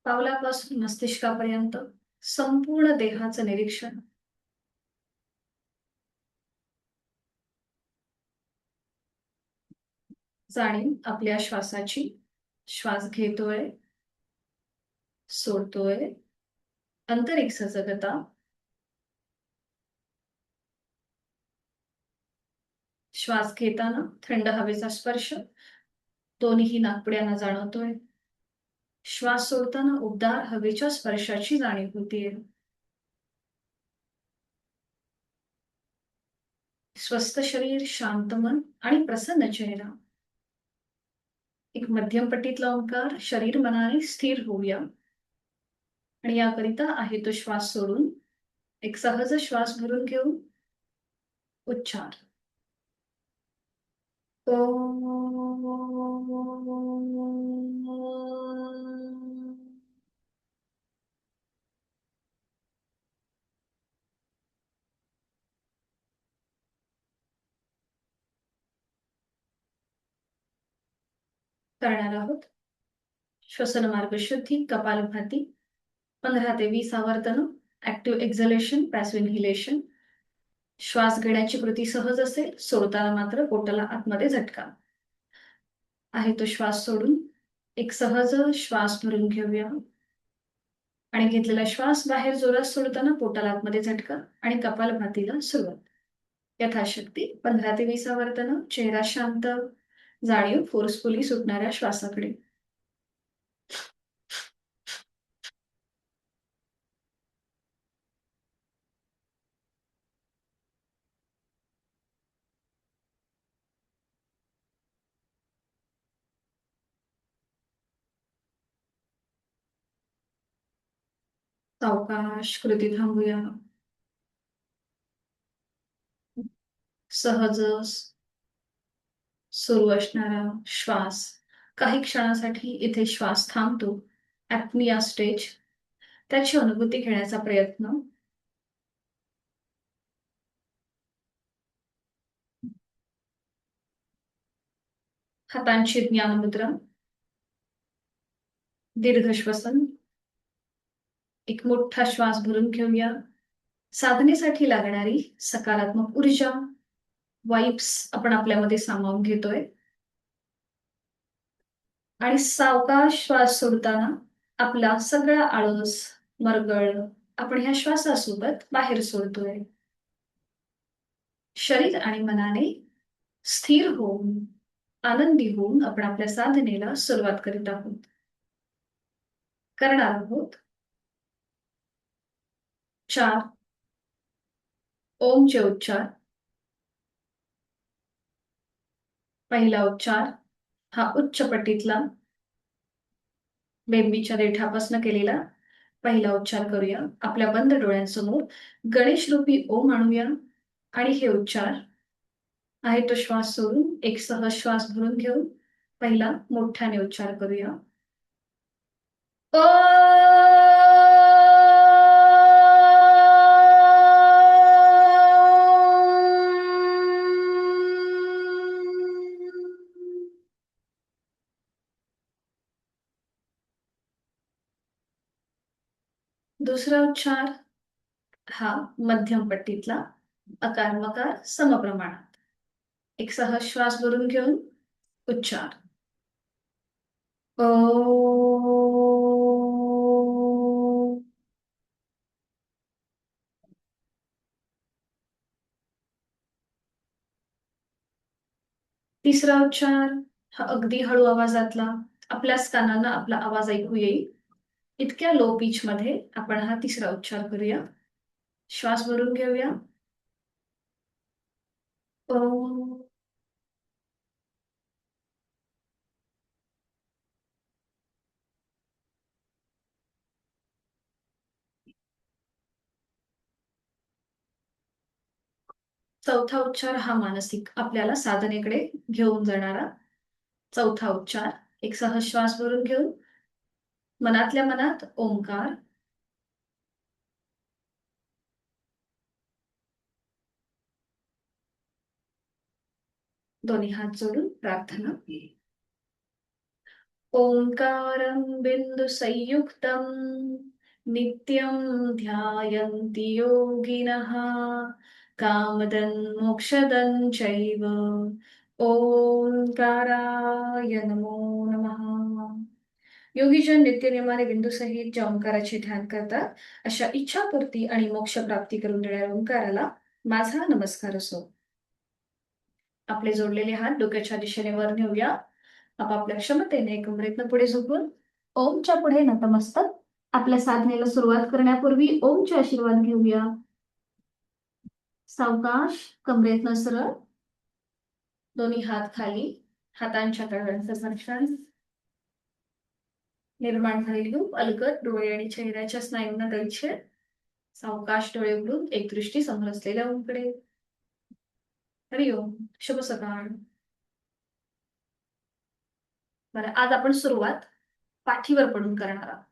पावलापासून मस्तिष्कापर्यंत संपूर्ण देहाचं निरीक्षण. जाणीव आपल्या श्वासाची. श्वास घेतोय, सोडतोय. आंतरिक सजगता. श्वास घेताना थंड हवेचा स्पर्श दोन्ही नाकपुड्यांना जाणवतोय. श्वास सोडताना उबदार हवेच्या स्पर्शाची जाणीव होतीये. स्वस्थ शरीर, शांत मन आणि प्रसन्न चेहरा. एक मध्यम पट्टीतला ओंकार शरीर मनाने स्थिर होऊया. आणि याकरिता आहे तो श्वास सोडून एक सहज श्वास भरून घेऊन उच्चार. करणार आहोत. श्वसन मार्ग शुद्धी, कपालभाती 15 ते 20 आवर्तन. Active exhalation, passive inhalation. श्वास घेण्याची कृती सहज असेल, सोडताना मात्र पोटाला आतमध्ये झटका. आहे तो श्वास सोडून एक सहज श्वास भरून घेऊया. आणि घेतलेला श्वास बाहेर जोरात सोडताना पोटाला आतमध्ये झटका आणि कपालभातीला सुरुवात. यथाशक्ती 15 ते 20 आवर्तन. चेहरा शांत, जाणीव फोर्सफुली सुटणाऱ्या श्वासाकडे. सावकाश कृती थांबूया. सहज सुरू असणारा श्वास काही क्षणासाठी इथे श्वास थांबतो. ऍपनिया स्टेज, त्याची अनुभूती घेण्याचा प्रयत्न. हातांची ज्ञानमुद्रा. दीर्घ श्वसन. एक मोठा श्वास भरून घेऊया. साधनेसाठी लागणारी सकारात्मक ऊर्जा, वाइब्स आपण आपल्यामध्ये सामावून घेतोय. आणि सावकाश श्वास सोडताना आपला सगळा आळस, मरगळ आपण ह्या श्वासासोबत बाहेर सोडतोय. शरीर आणि मनाने स्थिर होऊन, आनंदी होऊन आपण आपल्या साधनेला सुरुवात करीत आहोत. करणार आहोत 4 ओमचे उच्चार. पहिला उच्चार हा उच्च पट्टीतला बेंबीच्या देठापासून केलेला पहिला उच्चार करूया. आपल्या बंद डोळ्यांसमोर गणेश रूपी ओम आणूया. आणि हे उच्चार आहे तो श्वास सोडून एक सहज श्वास भरून घेऊन पहिला मोठ्याने उच्चार करूया. दुसरा उच्चार हा मध्यम पट्टीतला अकार मकार समप्रमाणात. एक सहज श्वास भरून घेऊन उच्चार. तिसरा उच्चार हा अगदी हळू आवाजातला, आपल्याच कानांना आपला आवाज ऐकू येईल इतक्या लो पिच मध्ये आपण हा तिसरा उच्चार करूया. श्वास भरून घेऊया. चौथा उच्चार हा मानसिक आपल्याला साधनेकडे घेऊन जाणारा चौथा उच्चार. एक सहज श्वास भरून घेऊन मनातल्या मनात ओंकार. दोन्ही हात जोडून प्रार्थना. ओंकारं बिन्दुसंयुक्तं नित्यं ध्यायन्ति योगिनः कामदं मोक्षदं चैव ओंकाराय नमो नमः. योगीजन नित्यनेमाने बिंदूसहित ज्या ओंकाराचे ध्यान करतात अशा इच्छापूर्ती आणि मोक्षप्राप्ती करून देणाऱ्या ओंकाराला माझा नमस्कार असो. आपले जोडलेले हात डोक्याच्या दिशेने वर नेऊया. आपापल्या क्षमतेने कमरेतनं पुढे झुकून ओमच्या पुढे नतमस्तक. आपल्या साधनेला सुरुवात करण्यापूर्वी ओमचे आशीर्वाद घेऊया. सावकाश कमरेतनं सरळ, दोन्ही हात खाली, हातांच्या तळव्यांचं घर्षण, निर्माण झालेली लूप अलगद डोळे आणि चेहऱ्याच्या स्नायूंना दैच्छेद. सावकाश डोळे उघडून एक दृष्टी समोर असलेल्या ओमकडे. हरिओम. शुभ सकाळ. बरं, आज आपण सुरुवात पाठीवर पडून करणार आहोत.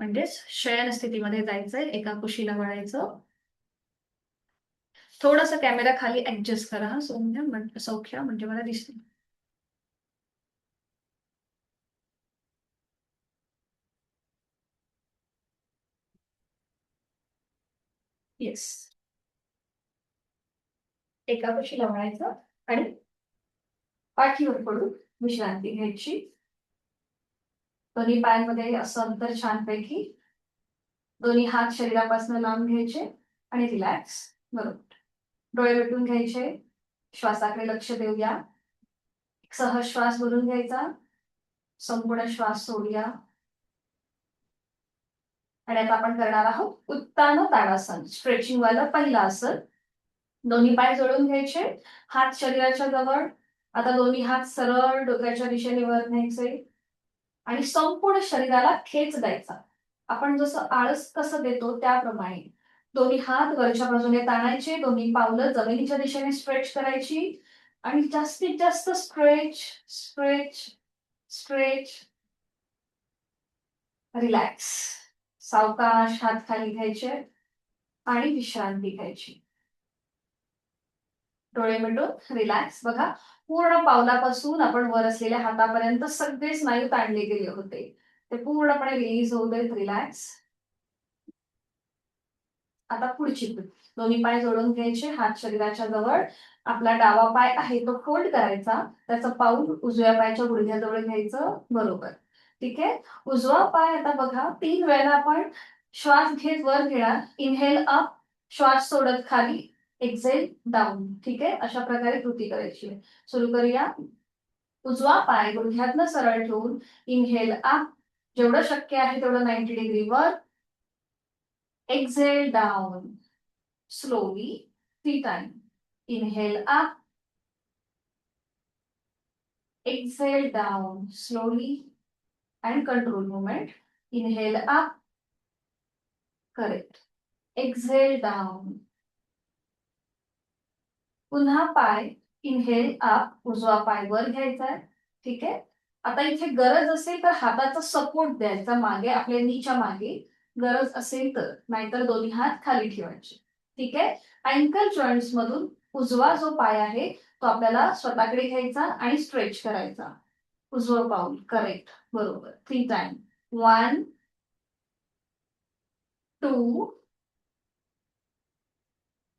म्हणजेच शयन स्थितीमध्ये जायचंय, एका कुशीला वळायचं. थोडासा कॅमेरा खाली ऍडजस्ट करा हा सौख्या म्हणजे मला दिसते. येस. एका कुशीला वळायचं आणि पाठीवर पडून विश्रांती घ्यायची. दोन्ही पायांमध्ये असं अंतर छानपैकी, दोन्ही हात शरीरापासून लांब घ्यायचे आणि रिलॅक्स. बरोबर. डोळे मिटून घ्यायचे. श्वासाकडे लक्ष देऊया. सहज श्वास भरून घ्यायचा, संपूर्ण श्वास सोडूया. आणि आता आपण करणार आहोत उत्तान ताडासन, स्ट्रेचिंग वाला पहिला आसन. दोन्ही पाय जोडून घ्यायचे, हात शरीराच्या जवळ. आता दोन्ही हात सरळ डोक्याच्या दिशेने वर न्यायचे आणि संपूर्ण शरीराला खेच द्यायचा. आपण जसं आळस कसं देतो त्याप्रमाणे दोन्ही हात वरच्या बाजूने ताणायचे, दोन्ही पावलं जमिनीच्या दिशेने स्ट्रेच करायची आणि जास्तीत जास्त स्ट्रेच स्ट्रेच स्ट्रेच. रिलॅक्स. सावकाश हात खाली घ्यायचे आणि विश्रांती घ्यायची. डोळे मिटून रिलॅक्स. बघा, पूर्ण पावलापासून आपण वर असलेल्या हातापर्यंत सगळे स्नायू ताणले गेले होते, ते पूर्णपणे रिलीज होऊ देत. रिलॅक्स. आता पुढची दोन्ही पाय जोडून घ्यायचे, हात शरीराच्या जवळ. आपला डावा पाय आहे तो फोल्ड करायचा, त्याचं पाऊल उजव्या पायाच्या गुडघ्याजवळ घ्यायचं. बरोबर. ठीक आहे. उजवा पाय आता बघा 3 वेळा आपण श्वास घेत वर घेणार. इनहेल अप, श्वास सोडत खाली, एक्झेल डाऊन. ठीक आहे. अशा प्रकारे कृती करायची. सुरू करूया. उजवा पाय गुडघ्यातनं सरळ ठेवून इनहेल अप, जेवढं शक्य आहे तेवढं 90 डिग्री वर. Exhale down slowly 3 times. Inhale up. Exhale down slowly and control movement. Inhale up. Correct. Exhale down. पुन्हा पाय इनहेल अप, उजवा पाय वर घ्यायचा आहे. ठीक आहे. आता इथे गरज असेल तर हाताचा सपोर्ट द्यायचा मागे, आपल्या नीच्या मागे गरज असेल तर, नाहीतर दोन्ही हात खाली ठेवायचे. ठीक आहे. अँकल जॉईंट्स मधून उजवा जो पाय आहे तो आपल्याला स्वतःकडे घ्यायचा आणि स्ट्रेच करायचा. उजवं पाऊल. करेक्ट. बरोबर. 3 टाइम. 1 2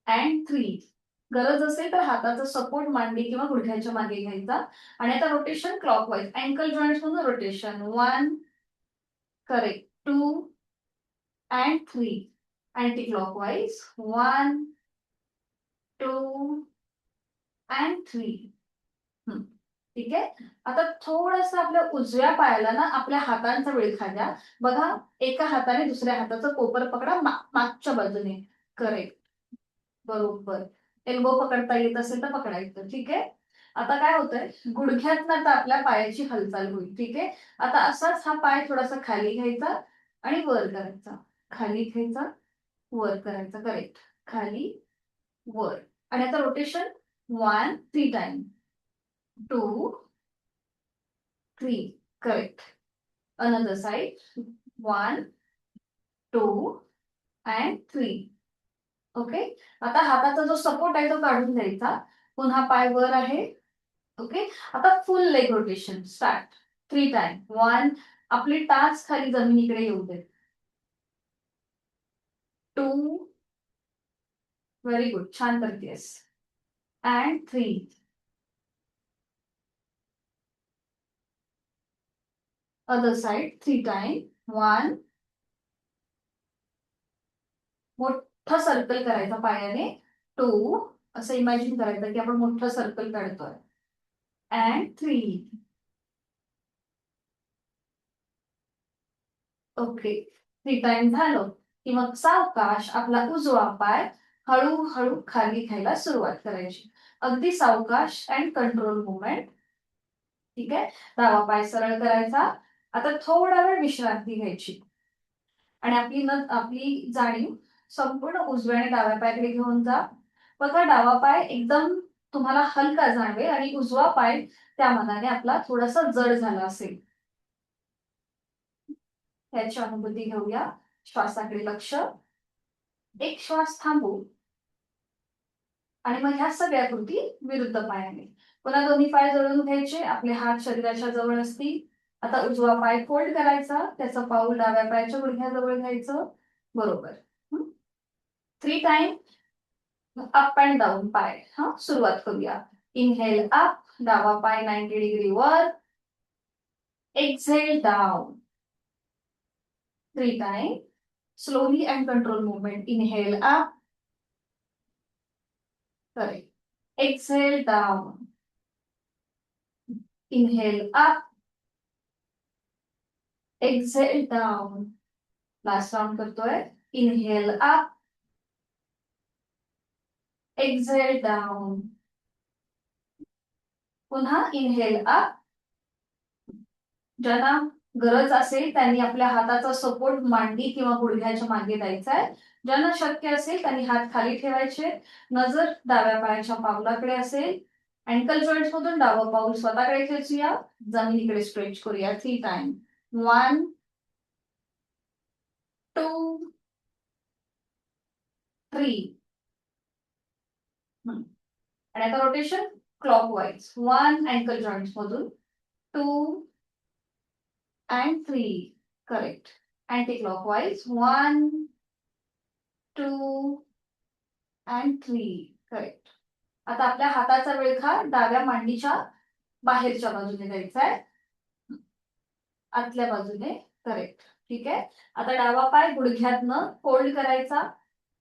and 3. गरज असेल तर हाताचा सपोर्ट मांडी किंवा गुडघ्याच्या मागे घ्यायचा. आणि आता रोटेशन क्लॉकवाईज, अँकल जॉईंट्स मधून rotation. 1. Correct. 2 and 3. Anti clockwise. 1 2 and 3. ठीक आहे. आता थोडस आपल्या उजव्या पायाला ना आपल्या हातांचा विळखा द्या. बघा, एका हाताने दुसऱ्या हाताचं कोपर पकडा मागच्या बाजूने. करेक्ट. बरोबर. एल्बो पकडता येत असेल तर पकडायचं. ठीक आहे. आता काय होतंय, गुडघ्यातनं आता आपल्या पायाची हालचाल होईल. ठीक आहे. आता असाच हा पाय थोडासा खाली घ्यायचा आणि वर करायचा. खाली घ्यायचा, वर करायचा. करेक्ट. खाली, वर. आणि आता rotation 1 3 time. 2 3. Correct. Another side. 1 2 and 3. Okay. आता हाताचा जो सपोर्ट आहे तो काढून द्यायचा. पुन्हा पाय वर आहे. ओके. आता फुल लेग रोटेशन स्टार्ट. 3 टाइम. 1. आपली टाच खाली जमिनीकडे येऊ दे. 2. व्हेरी गुड, छान करतेस. अँड 3. Other side 3 time. 1. मोठं सर्कल करायचं पायाने. 2. असं इमॅजिन करायचं की आपण मोठं सर्कल काढतोय. अँड 3. ओके, 3 टाइम झालं की मग सावकाश आपला उजवा पाय हळूहळू खाली घ्यायला सुरुवात करायची. अगदी सावकाश अँड कंट्रोल मुवमेंट. ठीक आहे. डावा पाय सरळ करायचा. आता थोडा वेळ विश्रांती घ्यायची आणि आपली जाणीव संपूर्ण उजव्या आणि डाव्या पायाकडे घेऊन जा. बघा, डावा पाय एकदम तुम्हाला हलका जाणवेल आणि उजवा पाय त्या मानाने आपला थोडासा जड झाला असेल. याची अनुभूती घेऊया. श्वासाकडे लक्ष. एक श्वास थांबू आणि मग ह्या सगळ्या कृती विरुद्ध पायाने. पुन्हा दोन्ही पाय जोडून घ्यायचे. आपले हात शरीराच्या जवळ असतील. आता उजवा पाय फोल्ड करायचा. त्याचं पाऊल डाव्या पायाच्या गुडघ्याजवळ घ्यायचं. बरोबर. 3 टाइम अप अँड डाऊन पाय. सुरुवात करूया. इनहेल अप, डावा पाय 90 डिग्री वर. Exhale down. 3 time. Slowly and control movement. Inhale up. Correct. Exhale down. Inhale up. Exhale down. Last round करतोय. Inhale up. Exhale down. पुन्हा इनहेल अप. ज्यांना गरज असेल त्यांनी आपल्या हाताचा सपोर्ट मांडी किंवा गुडघ्याच्या मागे द्यायचा आहे. ज्यांना शक्य असेल त्यांनी हात खाली ठेवायचे. नजर डाव्या पायाच्या पावलाकडे असेल. अँकल जॉईंट मधून डावं पाऊल स्वतःकडे खेचूया. जमिनीकडे स्ट्रेच करूया. 3 टाइम. 1, 2, 3. आणि आता रोटेशन क्लॉकवाईज. 1 अँकल जॉईंट मधून. 2 and 3. Correct. Anti-clockwise. 1, 2 and 3. Correct. आता आपल्या हाताचा विळखा डाव्या मांडीच्या बाहेरच्या बाजूने द्यायचा आहे. आतल्या बाजूने. करेक्ट. ठीक आहे. आता डावा पाय गुडघ्यातनं फोल्ड करायचा.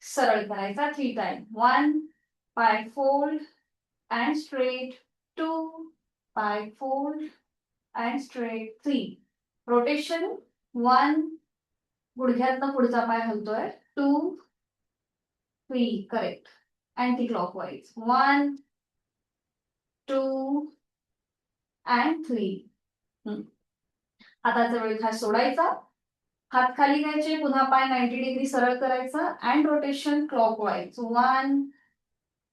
सरळ करायचा. 3 टाइम. 1. पाय फोल्ड अँड स्ट्रेट. 2. पाय फोल्ड अँड स्ट्रेट. 3. रोटेशन. 1. गुडघ्यातनं पुढचा पाय हलतोय. 2, 3. करेक्ट. Anti clockwise. 1, 2 अँड 3. हाताचा विळखा सोडायचा. हात खाली घ्यायचे. पुन्हा पाय 90 डिग्री सरळ करायचा. And rotation clockwise. 1.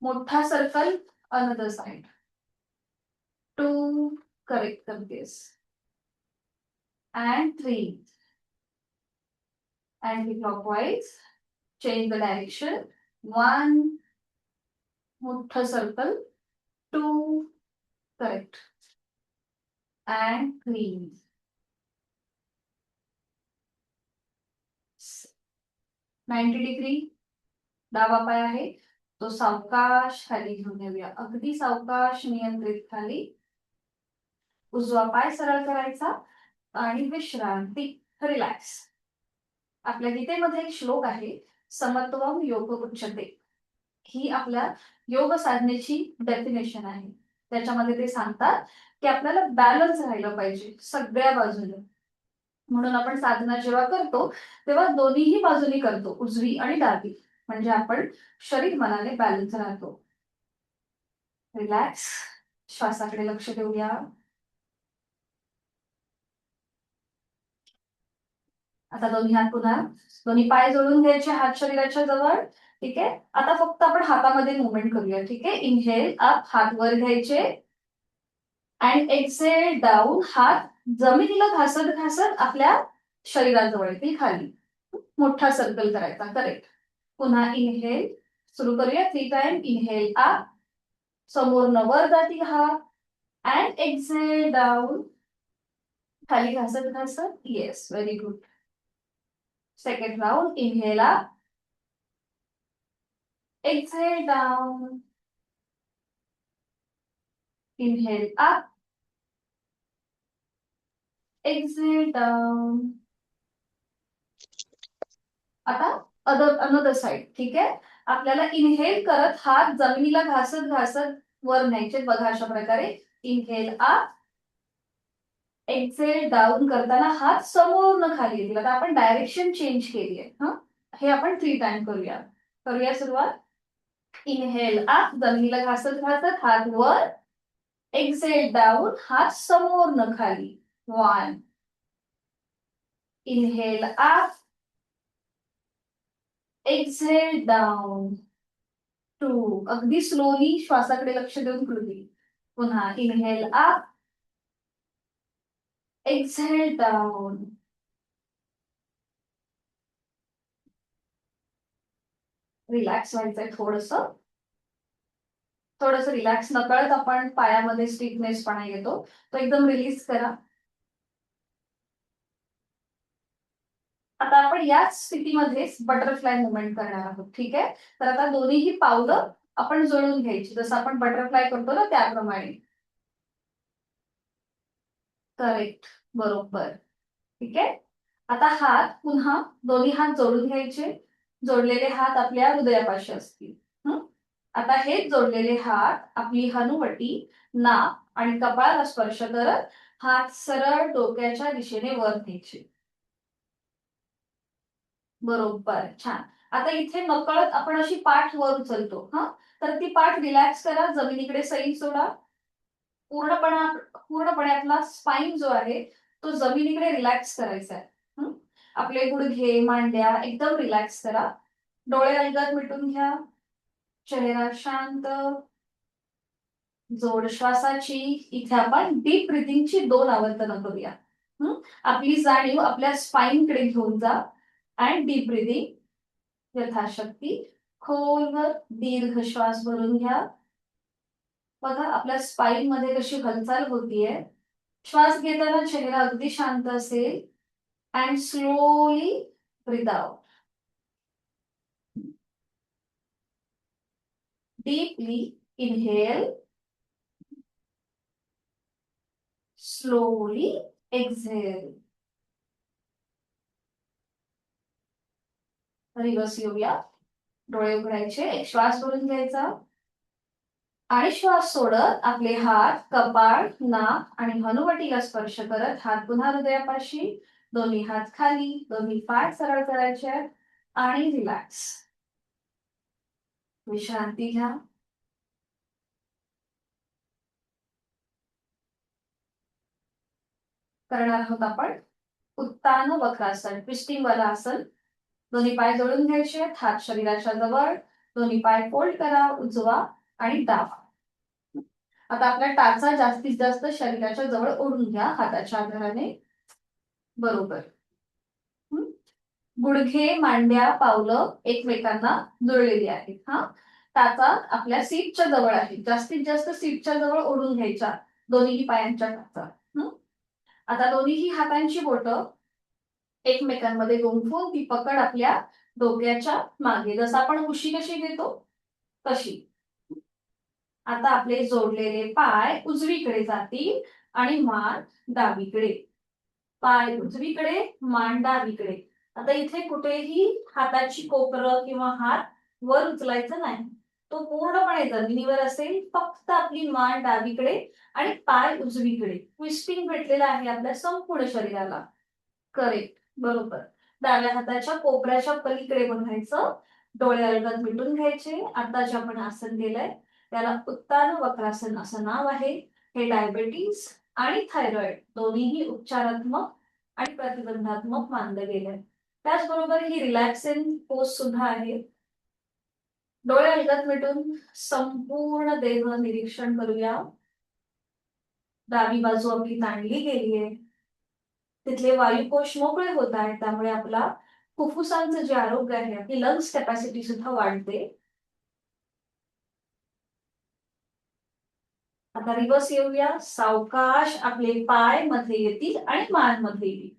मोठा सर्कल अनदर साइड. 2. करेक्ट करतेस. And 3. Anti-clockwise. Change the direction. 1. मोठं सर्कल. 2. करेक्ट. अँड 3. 90 डिग्री डावा पाय आहे तो सावकाश खाली घेऊन येऊया. अगदी सावकाश नियंत्रित खाली. उजवा पाय सरळ करायचा आणि विश्रांती. रिलॅक्स. आपल्या गीतेमध्ये एक श्लोक आहे. समत्वम योग उच्यते. ही आपल्या योग साधनेची डेफिनेशन आहे. त्याच्यामध्ये ते सांगतात की आपल्याला बॅलन्स राहिलं पाहिजे सगळ्या बाजूने. म्हणून आपण साधना जेव्हा करतो तेव्हा दोन्हीही बाजूनी करतो, उजवी आणि डावी. म्हणजे आपण शरीर मनाने बॅलन्स राहतो. रिलॅक्स. श्वासाकडे लक्ष देऊया. आता दोन्ही हात पुन्हा दोन्ही पाय जोडून घ्यायचे. हात शरीराच्या जवळ. ठीक आहे. आता फक्त आपण हातामध्ये मुवमेंट करूया. ठीक आहे. इनहेल अप, हात वर घ्यायचे. And exhale down. हात जमिनीला घासत घासत आपल्या शरीराजवळ येतील खाली. मोठा सर्कल करायचा. करेक्ट. पुन्हा इनहेल. सुरू करूया. 3 टाइम. Inhale up. समोरनं वर जातील हात. And exhale down. खाली घासत घासत. Yes, very good. Second round. Inhale up, exhale down. Inhale up, exhale down. आता अनदर साइड. ठीक आहे. आपल्याला इनहेल करत हात जमिनीला घासत घासत वर न्यायचे. बघा अशा प्रकारे. इनहेल अप, एक्झेल डाऊन करताना हात समोर न खाली येतील. आता आपण डायरेक्शन चेंज केली आहे. हा, हे आपण 3 टाइम करूया. करूया सुरुवात. इनहेल अप, जमिनीला घासत घासत हात वर. एक्झेल डाऊन, हात समोर न खाली. 1. Inhale up, exhale down. 2. अगदी स्लोली श्वासाकडे लक्ष देऊन कृती. पुन्हा inhale up, exhale down. Relax व्हायचंय थोडस. थोडस रिलॅक्स. नकळत आपण पायामध्ये स्टिफनेसपणा येतो, तो एकदम रिलीज करा. आता आपण याच स्थितीमध्येच बटरफ्लाय मुवमेंट करणार आहोत. ठीक आहे. तर आता दोन्हीही पावलं आपण जोडून घ्यायची, जसं आपण बटरफ्लाय करतो ना त्याप्रमाणे. करेक्ट, बरोबर. ठीक आहे. आता हात पुन्हा दोन्ही हात जोडून घ्यायचे. जोडलेले हात आपल्या हृदयापाशी असतील. आता हेच जोडलेले हात आपली हनुवटी, नाक आणि कपाळाला स्पर्श करत हात सरळ डोक्याच्या दिशेने वर न्यायचे. बरोबर, छान. आता इथे नकळत आपण अशी पाठ वर उचलतो. तर ती पाठ रिलॅक्स करा. जमिनीकडे सैल सोडा. पूर्णपणे आपला स्पाइन जो आहे तो जमिनीकडे रिलॅक्स करायचा आहे. आपले गुडघे, मांड्या एकदम रिलॅक्स करा. डोळे अलगद मिटून घ्या. चेहरा शांत. जोड श्वासाची. इथे आपण डीप ब्रिथिंगची 2 आवर्तनं करूया. आपली जाणीव आपल्या स्पाइनकडे घेऊन जा. अँड डीप ब्रिथिंग यथाशक्ती. खोलवर दीर्घ श्वास भरून घ्या. बघा आपल्या स्पाइन मध्ये कशी हालचाल होतीये. श्वास घेताना चेहरा अगदी शांत असेल. And slowly breathe out. Deeply inhale. Slowly exhale. Reverse येऊया. डोळे उघडायचे. एक श्वास भरून घ्यायचा आणि श्वास सोडत आपले हात कपाळ, नाक आणि हनुवटीला स्पर्श करत हात पुन्हा हृदयापाशी. दोन्ही हात खाली. दोन्ही पाठ सरळ करायचे आणि रिलॅक्स. विश्रांती घ्या. करणार आहोत आपण उत्तान वक्रासन, ट्विस्टिंग वाला आसन. दोन्ही पाय जोडून घ्यायचे. हात शरीराच्या जवळ. दोन्ही पाय फोल्ड करा. उजवा आणि डावा. आता आपल्या टाचा जास्तीत जास्त शरीराच्या जवळ ओढून घ्या हाताच्या आधाराने. बरोबर. गुडघे, मांड्या, पावलं एकमेकांना जुळलेली आहेत. टाचा आपल्या सीटच्या जवळ आहे. जास्तीत जास्त सीटच्या जवळ ओढून घ्यायच्या दोन्ही पायांच्या टाचा. आता दोन्ही हातांची बोटं एकमेकांमध्ये गुंफून ती पकड आपल्या डोक्याच्या मागे, जसं आपण उशी कशी घेतो तशी. आता आपले जोडलेले पाय उजवीकडे जातील आणि मान डावीकडे. पाय उजवीकडे, मान डावीकडे. आता इथे कुठेही हाताची कोपरं किंवा हात वर उचलायचं नाही. तो पूर्णपणे जमिनीवर असेल. फक्त आपली मान डावीकडे आणि पाय उजवीकडे. ट्विस्टिंग भेटलेलं आहे आपल्या संपूर्ण शरीराला. करेक्ट, बरोबर. डाव्या हाताच्या कोपऱ्याच्या पलीकडे बघायचं. डोळे अलगद मिटून घ्यायचे. आता जे आपण आसन केलंय त्याला उत्तान वक्रासन असं नाव आहे. हे डायबेटीज आणि थायरॉइड दोन्हीही उपचारात्मक आणि प्रतिबंधात्मक मानलं गेलंय. त्याचबरोबर ही रिलॅक्सिंग पोज सुद्धा आहे. डोळे अलगद मिटून संपूर्ण देह निरीक्षण करूया. डावी बाजू आपली ताणली गेलीये. तिथले वायुकोश मोकळे होत आहेत. त्यामुळे आपला फुफ्फुसांचं जे आरोग्य आहे, आपली लंग्स कॅपॅसिटी सुद्धा वाढते. आता रिवर्स येऊया. सावकाश आपले पाय मध्ये येतील आणि मान मध्ये येईल.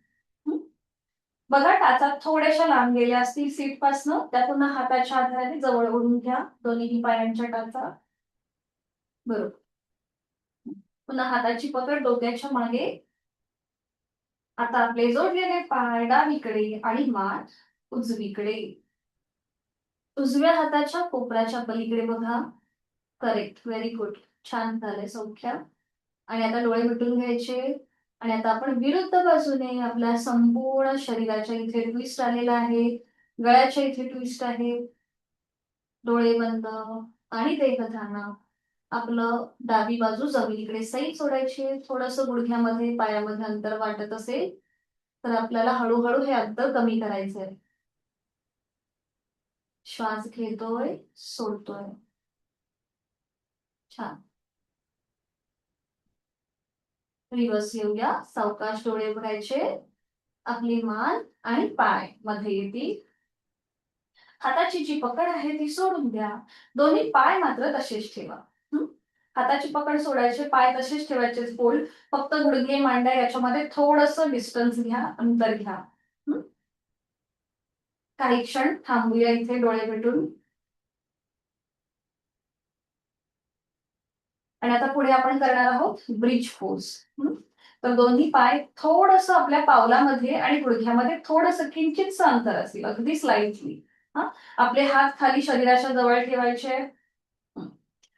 बघा टाचा थोड्याशा लांब गेल्या असतील सीट पासनं, त्या पुन्हा हाताच्या आधाराने जवळ ओढून घ्या दोन्ही पायांच्या टाचा. बरोबर. पुन्हा हाताची पकड डोक्याच्या मागे. आता आपले जोडलेले पाय डावीकडे आणि मान उजवीकडे. उजव्या हाताच्या कोपराच्या पलीकडे बघा. करेक्ट, व्हेरी गुड, छान झालंय सौख्या. आणि आता डोळे मिटून घ्यायचे. आणि आता आपण विरुद्ध बाजूने आपल्या संपूर्ण शरीराच्या इथे ट्विस्ट आलेला आहे, गळ्याच्या इथे ट्विस्ट आहे. डोळे बंद आणि देहधारणा. आपलं डावी बाजू जमिनीकडे सैल सोडायची. थोडस गुडघ्यामध्ये पायामध्ये अंतर वाटत असेल तर आपल्याला हळूहळू हे अंतर कमी करायचंय. श्वास घेतोय, सोडतोय. छान. रिवर्स येऊया. सावकाश डोळे उघडायचे. आपली मान आणि पाय मध्ये येतील. हाताची जी पकड आहे ती सोडून द्या. दोन्ही पाय मात्र तसेच ठेवा. हाताची पकड सोडायचे, पाय तसेच ठेवायचे फोल्ड. फक्त गुडघे मांड्या याच्यामध्ये थोडस डिस्टन्स घ्या, अंतर घ्या. काही क्षण थांबूया इथे डोळे मिटून. आणि आता पुढे आपण करणार आहोत ब्रिज पोज. तर दोन्ही पाय थोडस आपल्या पावलामध्ये आणि गुडघ्यामध्ये थोडस किंचितच अंतर असेल, अगदी स्लाइटली. आपले हात खाली शरीराच्या जवळ ठेवायचे.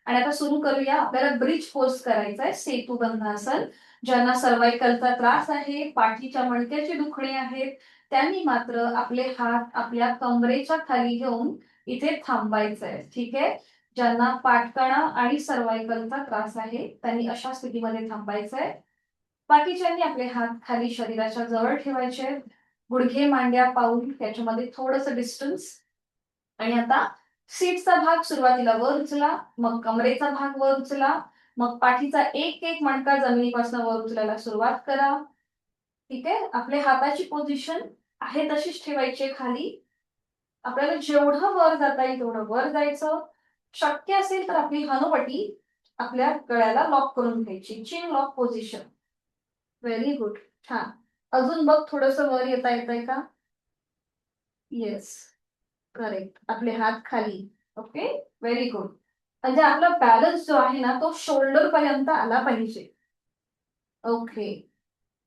आणि आता सुरू करूया. आपल्याला ब्रिज पोज करायचा आहे, सेतू बंधासन. ज्यांना सर्वाइकलचा त्रास आहे, पाठीच्या मणक्याचे दुखणे आहेत, त्यांनी मात्र आपले हात आपल्या कमरेच्या खाली घेऊन इथे थांबायचं आहे. ठीक आहे. ज्यांना पाठकणा आणि सर्वाइकलचा त्रास आहे त्यांनी अशा स्थितीमध्ये थांबायचं आहे. बाकीच्यांनी आपले हात खाली शरीराच्या जवळ ठेवायचे. गुडघे मांड्या पाऊल त्याच्यामध्ये थोडस डिस्टन्स. आणि आता सीटचा भाग सुरुवातीला वर उचला, मग कमरेचा भाग वर उचला, मग पाठीचा एक एक मणका जमिनीपासून वर उचलायला सुरुवात करा. ठीक आहे. आपल्या हाताची पोझिशन आहे तशीच ठेवायची खाली. आपल्याला जेवढं वर जाता येईल तेवढं वर जायचं. शक्य असेल तर आपली हनुवटी आपल्या गळ्याला लॉक करून घ्यायची, चिन लॉक पोझिशन. व्हेरी गुड, छान. अजून बघ थोडस वर येता येतंय का? Yes, correct. आपले हात खाली. Okay, very good. म्हणजे आपला बॅलन्स जो आहे ना तो शोल्डर पर्यंत आला पाहिजे. ओके.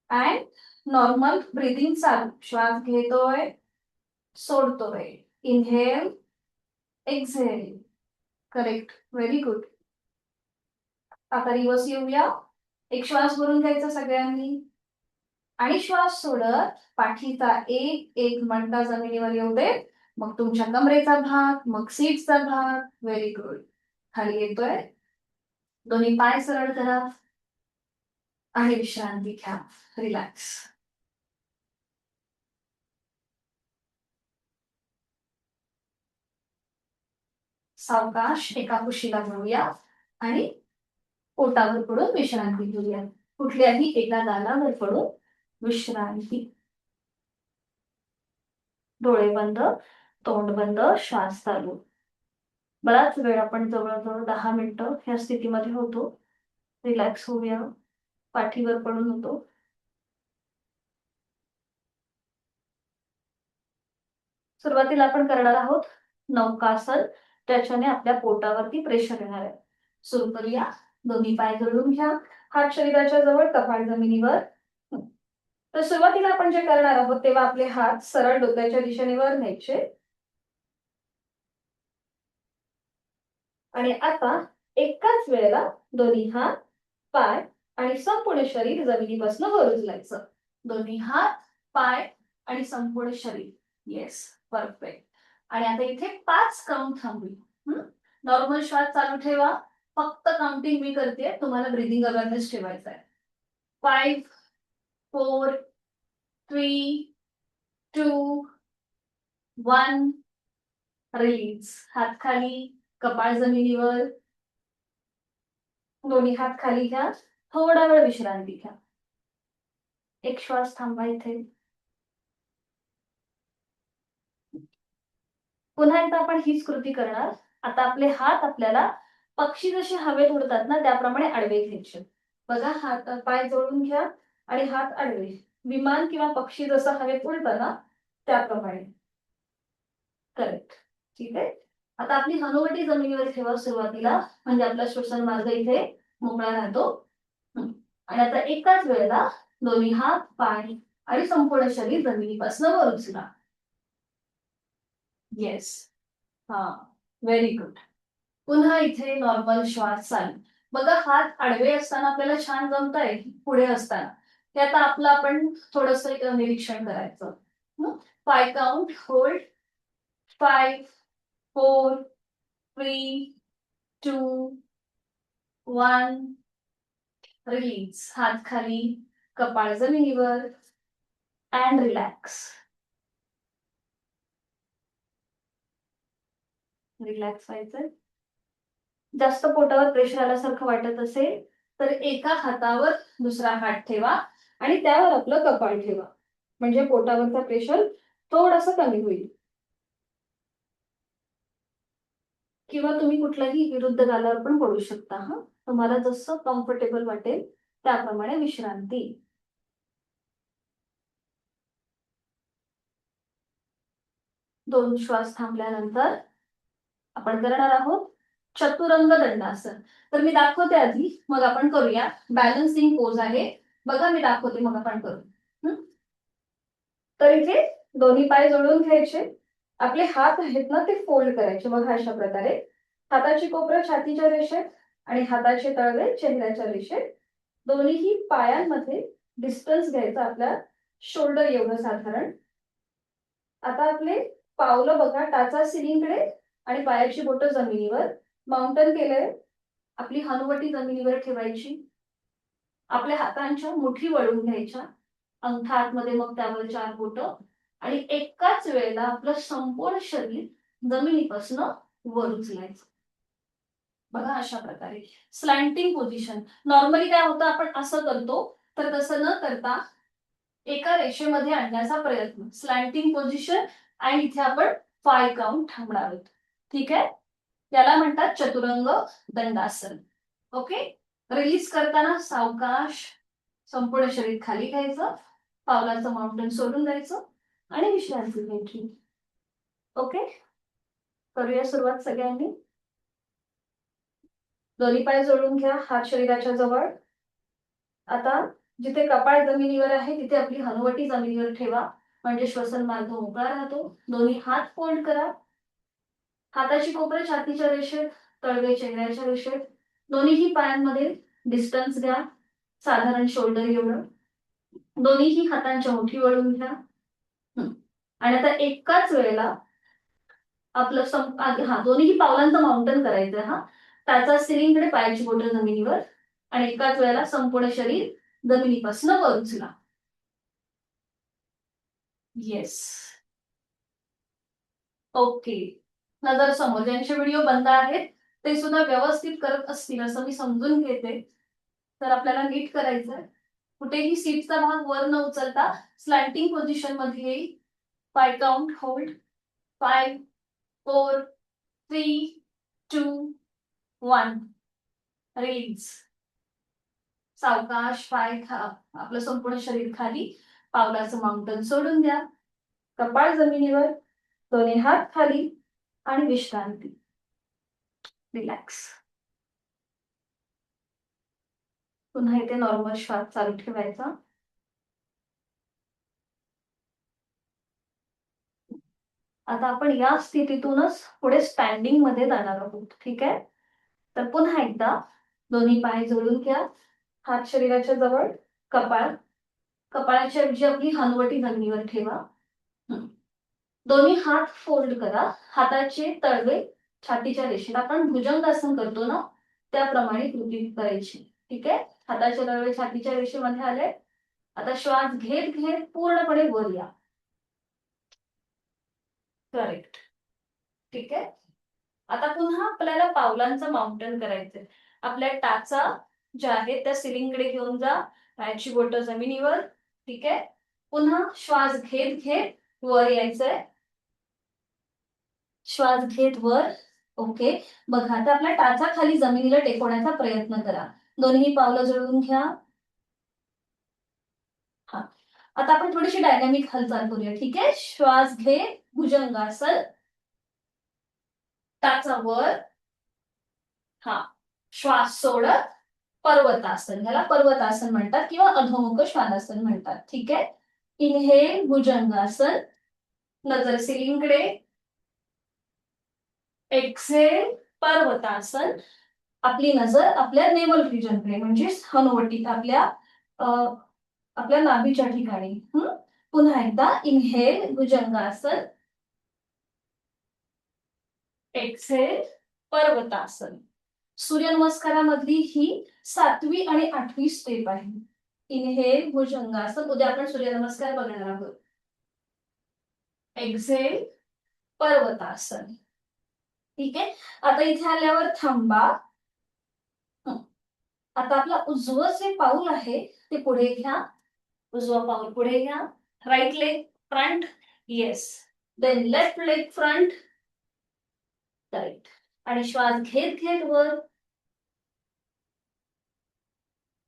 अँड नॉर्मल ब्रिदिंग चालू. श्वास घेतोय, सोडतोय. Inhale, exhale. Correct, very good. आता रिवर्स येऊया. एक श्वास भरून घ्यायचा सगळ्यांनी आणि श्वास सोडत पाठीचा एक एक मणका जमिनीवर येऊ दे. मग तुमच्या कमरेचा भाग, मग सीटचा भाग. Very good. खाली येतोय. दोन्ही पाय सरळ करा आणि विश्रांती घ्या. रिलॅक्स. सावकाश एका कुशीला घेऊया आणि पोटावर पडून विश्रांती घेऊया. कुठल्याही एका दालावर पडून विश्रांती. डोळे बंद, तोंड बंद, श्वास चालू. बराच वेळ आपण जवळजवळ 10 मिनिटं ह्या स्थितीमध्ये होतो. रिलॅक्स होऊया. पाठीवर पडून होतो. सुरुवातीला आपण करणार आहोत नौकासन. त्याच्याने आपल्या पोटावरती प्रेशर येणार आहे. सुरू करूया. दोन्ही पाय जोडून घ्या. हात शरीराच्या जवळ, कपाळ जमिनीवर. तर सुरुवातीला आपण जे करणार आहोत तेव्हा आपले हात सरळ डोक्याच्या दिशेने वर न्यायचे. आणि आता एकाच वेळेला दोन्ही हात, पाय आणि संपूर्ण शरीर जमिनीपासून वर उचलायचं. दोन्ही हात, पाय आणि संपूर्ण शरीर. Yes, perfect. आणि आता इथे 5 काउंट थांबू. नॉर्मल श्वास चालू ठेवा. फक्त काउंटिंग मी करते, तुम्हाला ब्रीदिंग अवेअरनेस ठेवायचा आहे. 5, 4, 3, 2, 1. रिलीज. हात खाली, कपाळ जमिनीवर. दोन्ही हात खाली घ्या. थोडा वेळ विश्रांती घ्या. एक श्वास थांबा इथे. पुन्हा एकदा आपण हीच कृती करणार. आता आपले हात आपल्याला पक्षी जसे हवेत उडतात ना त्याप्रमाणे आडवे घ्यायचे. बघा, हात पाय जोडून घ्या आणि हात आडवे. विमान किंवा पक्षी जसं हवेत उडतं ना त्याप्रमाणे. करेक्ट. ठीक आहे. आता आपली हनुवटी जमिनीवर ठेवा सुरुवातीला, म्हणजे आपला श्वसन मार्ग इथे मोकळा राहतो. आणि आता एकाच वेळेला दोन्ही हात, पाय आणि संपूर्ण शरीर जमिनीपासून वर उचला. येस. हा, व्हेरी गुड. पुन्हा इथे नॉर्मल श्वास चालू. बघा, हात आडवे असताना आपल्याला छान जमतंय, पुढे असताना ते आता आपलं आपण थोडस निरीक्षण करायचं. 5 काउंट, होल्ड. 5, 4, 3, 2, 1. रिलीज. हात खाली, कपाळ जमिनीवर अँड रिलॅक्स. रिलॅक्स व्हायचं. जास्त पोटावर प्रेशर आल्यासारखं वाटत असेल तर एका हातावर दुसरा हात ठेवा आणि त्यावर आपलं कपाळ ठेवा, म्हणजे पोटावरचा प्रेशर थोडासा कमी होईल. किंवा तुम्ही कुठल्याही विरुद्ध गालावर पण पडू शकता. तुम्हाला जसं कम्फर्टेबल वाटेल त्याप्रमाणे विश्रांती. 2 श्वास थांबल्यानंतर आपण करणार आहोत चतुरंग दंडासन. तर मी दाखवते आधी, मग आपण करूया. बॅलन्सिंग पोज आहे. बघा, मी दाखवते मग आपण करू. तर इथे दोन्ही पाय जोडून घ्यायचे. आपले हात आहेत ना ते फोल्ड करायचे. बघा, अशा प्रकारे हाताची कोपरं छातीच्या रेषेत आणि हाताचे तळवे चेहऱ्याच्या रेषेत. दोन्हीही पायांमध्ये डिस्टन्स घ्यायचा आपल्या शोल्डर एवढं साधारण. आता आपले पावलं बघा, टाचा सिलिंगकडे आणि पायाची बोटं जमिनीवर. माउंटन केलंय. आपली हनुवटी जमिनीवर ठेवायची. आपल्या हातांच्या मुठी वळून घ्यायच्या, अंगठा आतमध्ये, मग त्यावर 4 बोटं. आणि एकाच वेळेला आपलं संपूर्ण शरीर जमिनीपासून वर उचलायचं. बघा, अशा प्रकारे स्लॅन्टिंग पोझिशन. नॉर्मली काय होतं, आपण असं करतो, तर तसं न करता एका रेषेमध्ये आणण्याचा प्रयत्न. स्लॅन्टिंग पोझिशन. आणि इथे आपण 5 काउंट थांबणार आहोत. ठीक आहे. याला म्हणतात चतुरंग दंडासन. ओके. रिलीज करताना सावकाश संपूर्ण शरीर खाली घ्यायचं, पावलाचं माउंटन सोडून द्यायचं आणि विश्रांती घ्यायची. ओके. करूया सुरुवात सगळ्यांनी. दोन्ही पाय जोडून घ्या, हात शरीराच्या जवळ. आता जिथे कपाळ जमिनीवर आहे तिथे आपली हनुवटी जमिनीवर ठेवा, म्हणजे श्वसन मार्ग मोकळा राहतो. दोन्ही हात फोल्ड करा. हाताची कोपरे छातीच्या रेषेत, तळवे चेहऱ्याच्या रेषेत. दोन्हीही पायांमध्ये डिस्टन्स घ्या, साधारण शोल्डर एवढं. दोन्हीही हातांच्या मुठी वळून घ्या. आणि आता एकाच वेळेला आपलं दोन्हीही पावलांचं माउंटन करायचं. त्याचा सिलिंगकडे पायाची बोटं जमिनीवर आणि एकाच वेळेला संपूर्ण शरीर जमिनीपासून वर उचला. येस. ओके. नजर समोर. ज्यांचे व्हिडिओ बंद आहेत ते सुद्धा व्यवस्थित करत असतील असं मी समजून घेते. तर आपल्याला नीट करायचंय. कुठेही सीटचा भाग वर न उचलता स्लॅन्टिंग पोझिशन मध्ये येईल. 5 काउंट, होल्ड. 5, 4, 3, 2, 1. रिलीज. सावकाश पाय आपलं संपूर्ण शरीर खाली, पावलाचं माउंटन सोडून द्या, कपाळ जमिनीवर, दोन्ही हात खाली आणि विश्रांती. रिलॅक्स. पुन्हा इथे नॉर्मल श्वास चालू ठेवायचा. आता आपण या स्थितीतूनच पुढे स्टँडिंग मध्ये जाणार आहोत. ठीक आहे. तर पुन्हा एकदा दोन्ही पाय जोडून घ्या, हात शरीराच्या जवळ, कपाळाच्या ऐवजी आपली हनुवटी जमिनीवर ठेवा. दोन्ही हात फोल्ड करा. हाताचे तळवे छातीच्या रेषेत. आपण भुजंगासन करतो ना त्याप्रमाणे कृती करायची. ठीक आहे. हाताचे तळवे छातीच्या रेषेमध्ये आले. आता श्वास घेत घेत पूर्णपणे वर या. करेक्ट. ठीक आहे. आता पुन्हा आपल्याला पावलांचं माउंटन करायचंय. आपल्या टाचा ज्या आहेत त्या सिलिंगकडे घेऊन जा, पायाची बोटं जमिनीवर. ठीक आहे. पुन्हा श्वास घेत घेत वर यायचंय. श्वास घेत वर. ओके. बघा आता आपल्या टाचा खाली जमिनीला टेकवण्याचा प्रयत्न करा. दोन्ही पावलं जुळवून घ्या. हा. आता आपण थोडीशी डायनॅमिक हालचाल करूया. ठीक आहे. श्वास घे, भुजंगासन, टाचा वर. हा. श्वास सोडत पर्वतासन, याला पर्वतासन म्हणतात किंवा अधोमुख श्वानासन म्हणतात. ठीक आहे. इनहेल भुजंगासन, नजर सिलिंगकडे. एक्सेल पर्वतासन, आपली नजर आपल्या नेवल रिजनकडे म्हणजे हनुवटी आपल्या आपल्या नाभीच्या ठिकाणी. पुन्हा एकदा इनहेल भुजंगासन, एक्सेल पर्वतासन. सूर्यनमस्कारामधली ही 7वी आणि 8वी स्टेप आहे. इनहेल भुजंगासन. उद्या आपण सूर्यनमस्कार बघणार आहोत. एक्सेल पर्वतासन. ठीक आहे. आता इथे आल्यावर थांबा. आता आपला उजवं जे पाऊल आहे ते पुढे घ्या. उजवं पाऊल पुढे घ्या. Right leg front. Yes. Then left leg front. Correct. आणि श्वास घेत घेत वर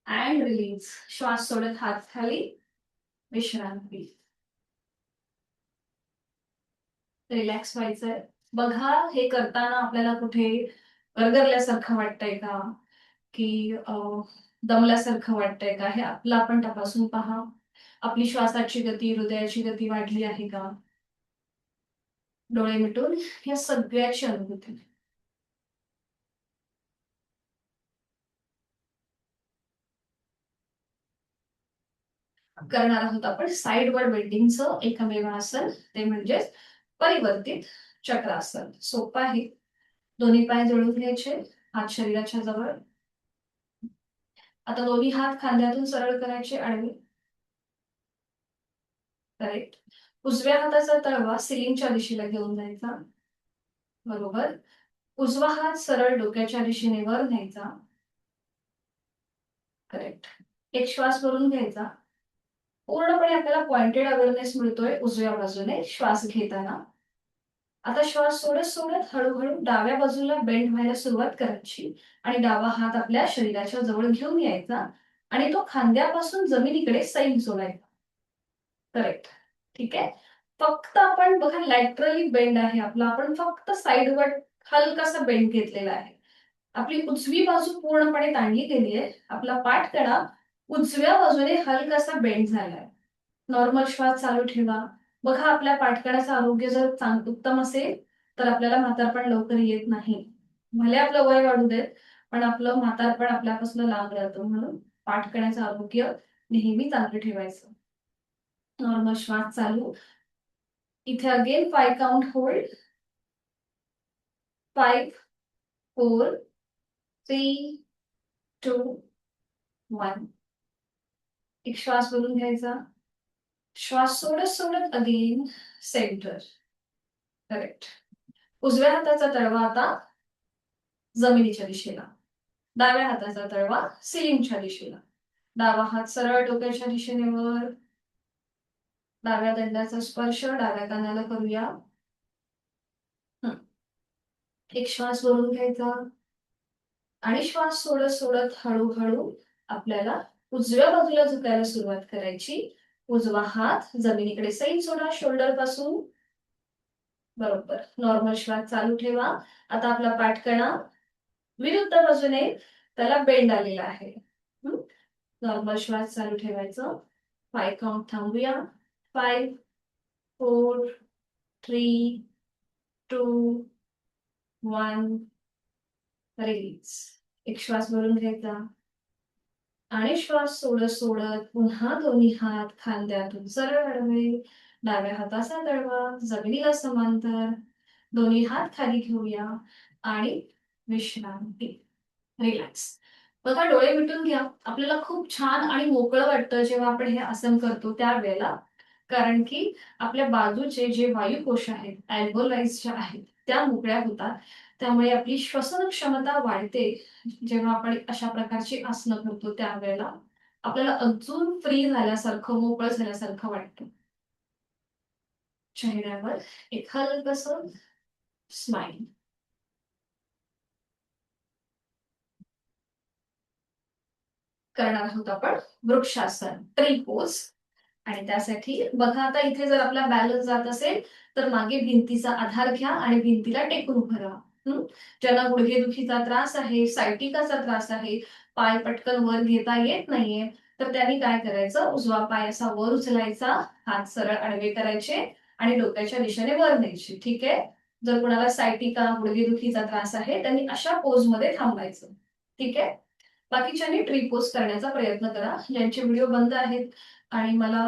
अँड रिलीज. श्वास सोडत हात खाली, विश्रांती. रिलॅक्स व्हायचंय. बघा हे करताना आपल्याला कुठे गरगरल्यासारखं वाटतंय का, की दमल्यासारखं वाटतंय का, हे आपलं आपण तपासून पहा. आपली श्वासाची गती, हृदयाची गती वाढली आहे का. डोळे मिटून या सगळ्याची अनुभूती करणार आहोत. आपण साईडवर बेंडिंगचं एकमेव आसन, ते म्हणजेच परिवर्तित चक्रासन. सोपं आहे. दोन्ही पाय जोडून घ्यायचे, हात शरीराच्या जवळ. आता दोन्ही हात खांद्यातून सरळ करायचे, आडवे. करेक्ट. उजव्या हाताचा तळवा सिलिंगच्या दिशेला घेऊन जायचा. बरोबर. उजवा हात सरळ डोक्याच्या दिशेने वर न्यायचा. करेक्ट. एक श्वास भरून घ्यायचा. पूर्णपणे आपल्याला पॉइंटेड अवेअरनेस मिळतोय उजव्या बाजूने श्वास घेताना. आता श्वास सोडत सोडत हळूहळू डाव्या बाजूला बेंड व्हायला सुरुवात करायची आणि डावा हात आपल्या शरीराच्या जवळ घेऊन यायचा आणि तो खांद्यापासून जमिनीकडे सैल जोडायचा. करेक्ट. ठीक आहे. फक्त आपण बघा लॅटरली बेंड आहे आपला, आपण फक्त साईडवर हलकासा बेंड घेतलेला आहे. आपली उजवी बाजू पूर्णपणे ताणली गेली आहे. आपला पाठकडा उजव्या बाजूने हलकासा बेंड झालाय. नॉर्मल श्वास चालू ठेवा. बघा आपल्या पाठकड्याचं आरोग्य जर उत्तम असेल तर आपल्याला म्हातारपण लवकर येत नाही. भले आपलं वय वाढू देत, पण आपलं म्हातारपण आपल्यापासून लांब राहतं. म्हणून पाठकड्याचं आरोग्य नेहमी चांगलं ठेवायचं. नॉर्मल श्वास चालू. इथे अगेन 5 काउंट होल्ड. 5, 4, 3, 2, 1. एक श्वास भरून घ्यायचा. श्वास सोडत सोडत अगेन सेंटर. करेक्ट. उजव्या हाताचा तळवा आता जमिनीच्या दिशेला, डाव्या हाताचा तळवा सिलिंगच्या दिशेला. डावा हात सरळ डोक्याच्या दिशेने वर. डाव्या दंडाचा स्पर्श डाव्या कानाला करूया. एक श्वास भरून घ्यायचा आणि श्वास सोडत सोडत हळूहळू आपल्याला उजव्या बाजूला झुकायला सुरुवात करायची. उजवा हात जमिनीकडे सैल सोडा शोल्डर पासून. बरोबर. नॉर्मल श्वास चालू ठेवा. आता आपला पाठकणा विरुद्ध बाजूने त्याला बेंड आलेला आहे. नॉर्मल श्वास चालू ठेवायचं. 5 काउंट थांबूया. 5, 4, 3, 2, 1. रिलीज. एक श्वास भरून घ्यायचा आणि श्वास सोडत सोडत पुन्हा दोन्ही हात खांद्यातून सरळ आडवे. डाव्या हाताचा तळवा जमिनीला समांतर. दोन्ही हात खाली घेऊया आणि विश्रांती. रिलॅक्स. बघा डोळे मिटून घ्या. आपल्याला खूप छान आणि मोकळं वाटतं जेव्हा आपण हे आसन करतो त्यावेळेला, कारण की आपल्या बाजूचे जे वायुकोश आहेत अल्व्होलाईज ज्या आहेत त्या मोकळ्या होतात. त्यामुळे आपली श्वसन क्षमता वाढते. जेव्हा आपण अशा प्रकारची आसनं करतो त्यावेळेला आपल्याला अजून फ्री झाल्यासारखं, मोकळं झाल्यासारखं वाटतं. चेहऱ्यावर एक हलकसं स्माइल. करणार आहोत आपण वृक्षासन, ट्री पोज. आणि त्यासाठी बघा, आता इथे जर आपला बॅलन्स जात असेल तर मागे भिंतीचा आधार घ्या आणि भिंतीला टेकून उभं राहा. ज्यांना गुडघेदुखीचा त्रास आहे, सायटिकाचा त्रास आहे, पाय पटकन वर घेता येत नाहीये, तर त्यांनी काय करायचं, उजवा पाय असा वर उचलायचा, हात सरळ आडवे करायचे आणि डोक्याच्या दिशेने वर न्यायचे. ठीक आहे. जर कुणाला सायटिका, गुडघेदुखीचा त्रास आहे, त्यांनी अशा पोज मध्ये थांबायचं. ठीक आहे. बाकीच्यांनी ट्री पोज करण्याचा प्रयत्न करा. ज्यांचे व्हिडिओ बंद आहेत आणि मला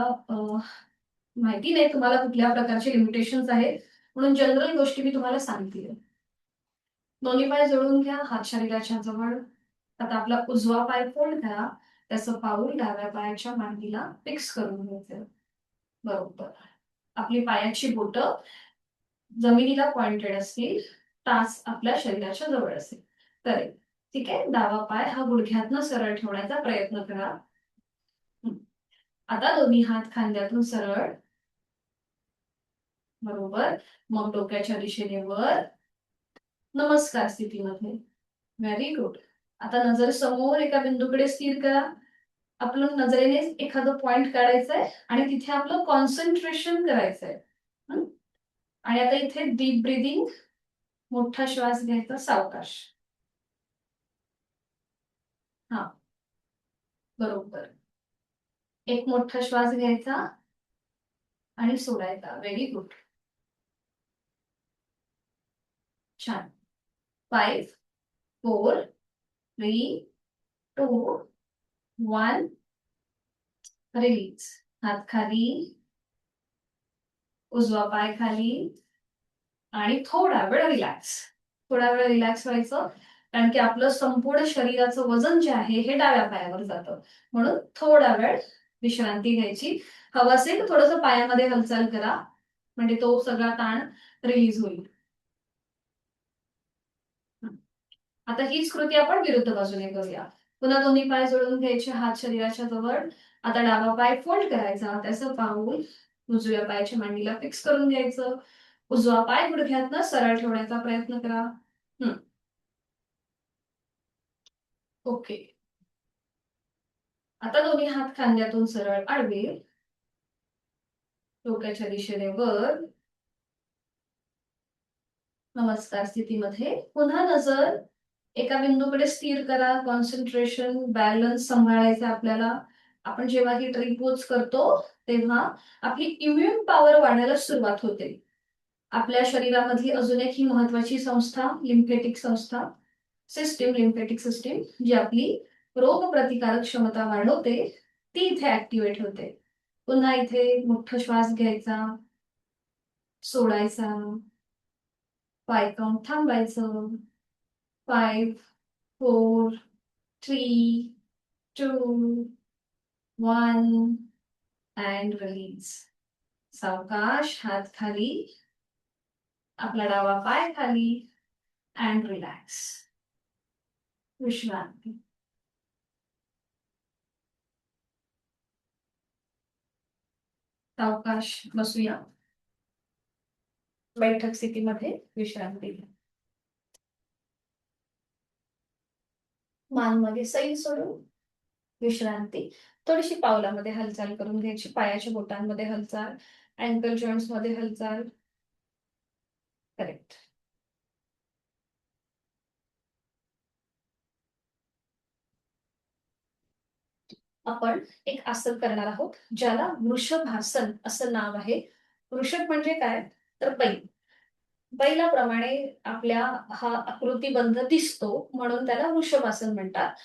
माहिती नाही तुम्हाला कुठल्या प्रकारचे लिमिटेशन्स आहेत, म्हणून जनरल गोष्टी मी तुम्हाला सांगते. दोन्ही पाय जोडून घ्या, हात शरीराच्या जवळ. आता आपला उजवा पाय फोल्ड करा, त्याचं पाऊल डाव्या पायाच्या मांडीला फिक्स करून घ्यायचं. बरोबर. आपली पायाची बोटं जमिनीला पॉइंटेड असतील, टाच आपल्या शरीराच्या जवळ असेल तर. ठीक आहे. डावा पाय हा गुडघ्यातनं सरळ ठेवण्याचा प्रयत्न करा. आता दोन्ही हात खांद्यातून सरळ. बरोबर. मग डोक्याच्या दिशेने वर, नमस्कार स्थितीमध्ये. Very good. आता नजर समोर एका बिंदूकडे स्थिर करा. आपलं नजरेने एखादं पॉइंट काढायचंय आणि तिथे आपलं कॉन्सन्ट्रेशन करायचंय. आणि आता इथे डीप ब्रिदिंग, मोठा श्वास घ्यायचा सावकाश. हा, बरोबर. एक मोठा श्वास घ्यायचा आणि सोडायचा. Very good. छान. 5, 4, 3, 2, 1. रिलीज. हात खाली, उजवा पाय खाली आणि थोडा वेळ रिलॅक्स. थोडा वेळ रिलॅक्स व्हायचं, कारण की आपलं संपूर्ण शरीराचं वजन जे आहे हे डाव्या पायावर जातं, म्हणून थोडा वेळ विश्रांती घ्यायची. हवं असेल तर थोडंसं पायामध्ये हालचाल करा, म्हणजे तो सगळा ताण रिलीज होईल. आता हीच कृती आपण विरुद्ध बाजूने करूया. पुन्हा दोन्ही पाय जोडून घ्यायचे, हात शरीराच्या जवळ. आता डावा पाय फोल्ड करायचा, त्याचं पाऊल उजव्या पायाच्या मांडीला फिक्स करून घ्यायचं. उजवा पाय गुडघ्यातनं सरळ ठेवण्याचा प्रयत्न करा. ओके. आता दोन्ही हात खांद्यातून सरळ आडवे, डोक्याच्या दिशेने वर, नमस्कार स्थितीमध्ये. पुन्हा नजर एका बिंदूकडे स्थिर करा. कॉन्सन्ट्रेशन, बॅलन्स सांभाळायचा आपल्याला. आपण जेव्हा ही ट्री पोज करतो तेव्हा आपली इम्युन पॉवर वाढायला सुरुवात होते. आपल्या शरीरामधली अजून एक ही महत्वाची संस्था, लिम्फेटिक संस्था सिस्टीम, लिम्फेटिक सिस्टीम, जी आपली रोग प्रतिकारक क्षमता वाढवते, ती इथे ऍक्टिव्हेट होते. पुन्हा इथे मोठा श्वास घ्यायचा, सोडायचा, 5 काउंट थांबायचं. 5, 4, 3, 2, 1 अँड रिलीज. सावकाश हात खाली, आपला डावा पाय खाली अँड रिलॅक्स. विश्रांती. सावकाश बसूया. बैठक स्थितीमध्ये विश्रांती घ्या. मान मध्ये सैल सोडून विश्रांती. थोडीशी पावलामध्ये हालचाल करून घ्यायची, पायाच्या बोटांमध्ये हालचाल, अँकल जॉईंट्स मध्ये हालचाल. करेक्ट. आपण एक आसन करणार आहोत, ज्याला वृषभासन असं नाव आहे. वृषभ म्हणजे काय, तर बैल. बैलाप्रमाणे आपल्या हा आकृतिबंध दिसतो, म्हणून त्याला वृषभासन म्हणतात.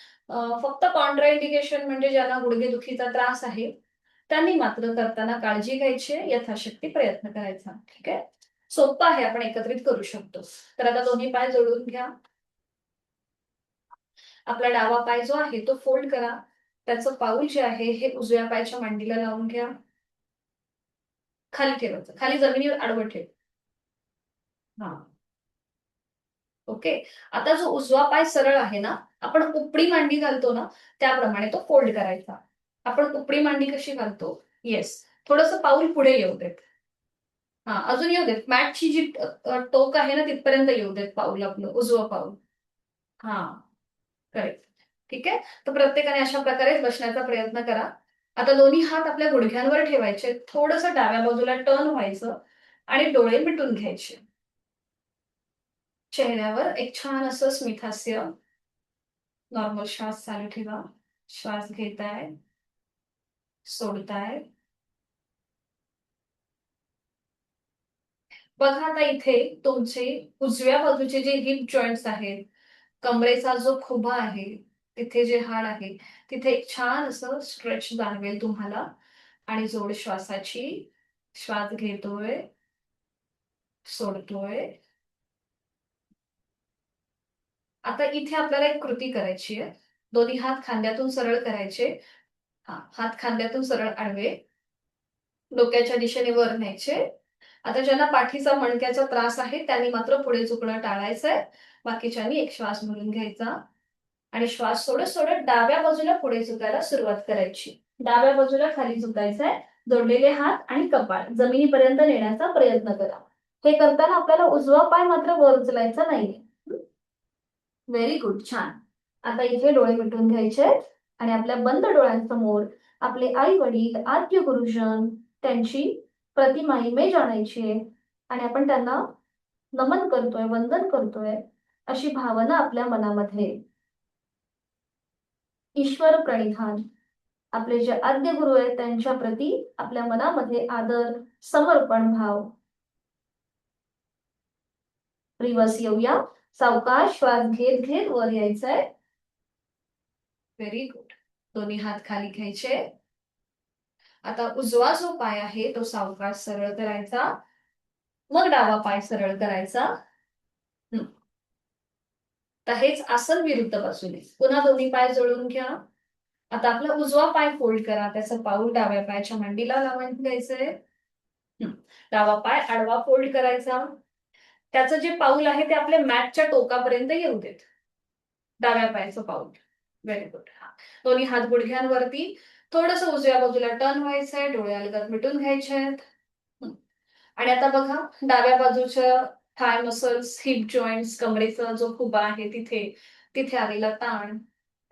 फक्त कॉन्ट्राइंडिकेशन म्हणजे ज्यांना गुडघेदुखीचा त्रास आहे त्यांनी मात्र करताना काळजी घ्यायची, यथाशक्ती प्रयत्न करायचा. ठीक आहे. सोपं आहे, आपण एकत्रित करू शकतो. तर आता दोन्ही पाय जोडून घ्या. आपला डावा पाय जो आहे तो फोल्ड करा, त्याचं पाऊल जे आहे हे उजव्या पायाच्या मांडीला लावून घ्या. खाली ठेवायचं, खाली जमिनीवर आडवं ठेव. हा, ओके. आता जो उजवा पाय सरळ आहे ना, आपण उपडी मांडी घालतो ना, त्याप्रमाणे तो फोल्ड करायचा. आपण उपडी मांडी कशी घालतो, येस, थोडस पाऊल पुढे येऊ देत. हा, अजून येऊ देत. मॅटची जी टोक आहे ना, तिथपर्यंत येऊ देत पाऊल, आपलं उजवं पाऊल. हा, करेक्ट. ठीक आहे. तर प्रत्येकाने अशा प्रकारे बसण्याचा प्रयत्न करा. आता दोन्ही हात आपल्या गुडघ्यांवर ठेवायचे, थोडंसं डाव्या बाजूला टर्न व्हायचं आणि डोळे मिटून घ्यायचे. चेहऱ्यावर एक छान असं स्मितहास्य. नॉर्मल श्वास चालू ठेवा. श्वास घेताय, सोडताय. बघा आता इथे तुमचे उजव्या बाजूचे जे हिप जॉइंट्स आहेत, कमरेचा जो खुबा आहे, तिथे जे हाड आहे, तिथे एक छान असं स्ट्रेच जाणवेल तुम्हाला. आणि जोड श्वासाची. श्वास घेतोय, सोडतोय. आता इथे आपल्याला एक कृती करायची आहे. दोन्ही हात खांद्यातून सरळ करायचे. हात खांद्यातून सरळ आडवे, डोक्याच्या दिशेने वर न्यायचे. आता ज्यांना पाठीचा मणक्याचा त्रास आहे त्यांनी मात्र पुढे झुकणं टाळायचंय. बाकीच्यांनी एक श्वास भरून घ्यायचा आणि श्वास सोडत सोडत डाव्या बाजूला पुढे झुकायला सुरुवात करायची. डाव्या बाजूला खाली झुकायचंय. जोडलेले हात आणि कपाळ जमिनीपर्यंत नेण्याचा प्रयत्न करा. हे करताना आपल्याला उजवा पाय मात्र वर उचलायचा नाहीये. व्हेरी गुड, छान. आता इथे डोळे मिटून घ्यायचे आणि आपल्या बंद डोळ्यांसमोर आपले आई वडील, आद्य गुरुजन, त्यांची प्रतिमा इमेज आणायची आहे आणि आपण त्यांना नमन करतोय, वंदन करतोय, अशी भावना आपल्या मनामध्ये. ईश्वर प्रणिधान. आपले जे आद्य गुरु आहेत त्यांच्या प्रती आपल्या मनामध्ये आदर, समर्पण भाव. रिवर्स येऊया. सावकाश श्वास घेत घेत वर यायचंय. Very good. दोन्ही हात खाली घ्यायचे. आता उजवा जो पाय आहे तो सावकाश सरळ करायचा. मग डावा पाय सरळ करायचा. तर हेच आसन विरुद्ध बाजूने. पुन्हा दोन्ही पाय जोडून घ्या. आता आपला उजवा पाय फोल्ड करा. त्याचं पाऊल डाव्या पायाच्या मांडीला लावून घ्यायचंय. डावा पाय आडवा फोल्ड करायचा. त्याचं जे पाऊल आहे ते आपल्या मॅटच्या टोकापर्यंत येऊ देत. डाव्या पायाचं पाऊल. Very good. दोन्ही हात गुडघ्यांवरती. थोडस उजव्या बाजूला टर्न व्हायचंय. डोळे अलगद मिटून घ्यायचे आहेत. आणि आता बघा डाव्या बाजूच्या थाय मसल्स, हिप जॉइंट्स, कमरेचा जो खुबा आहे तिथे तिथे आलेला ताण,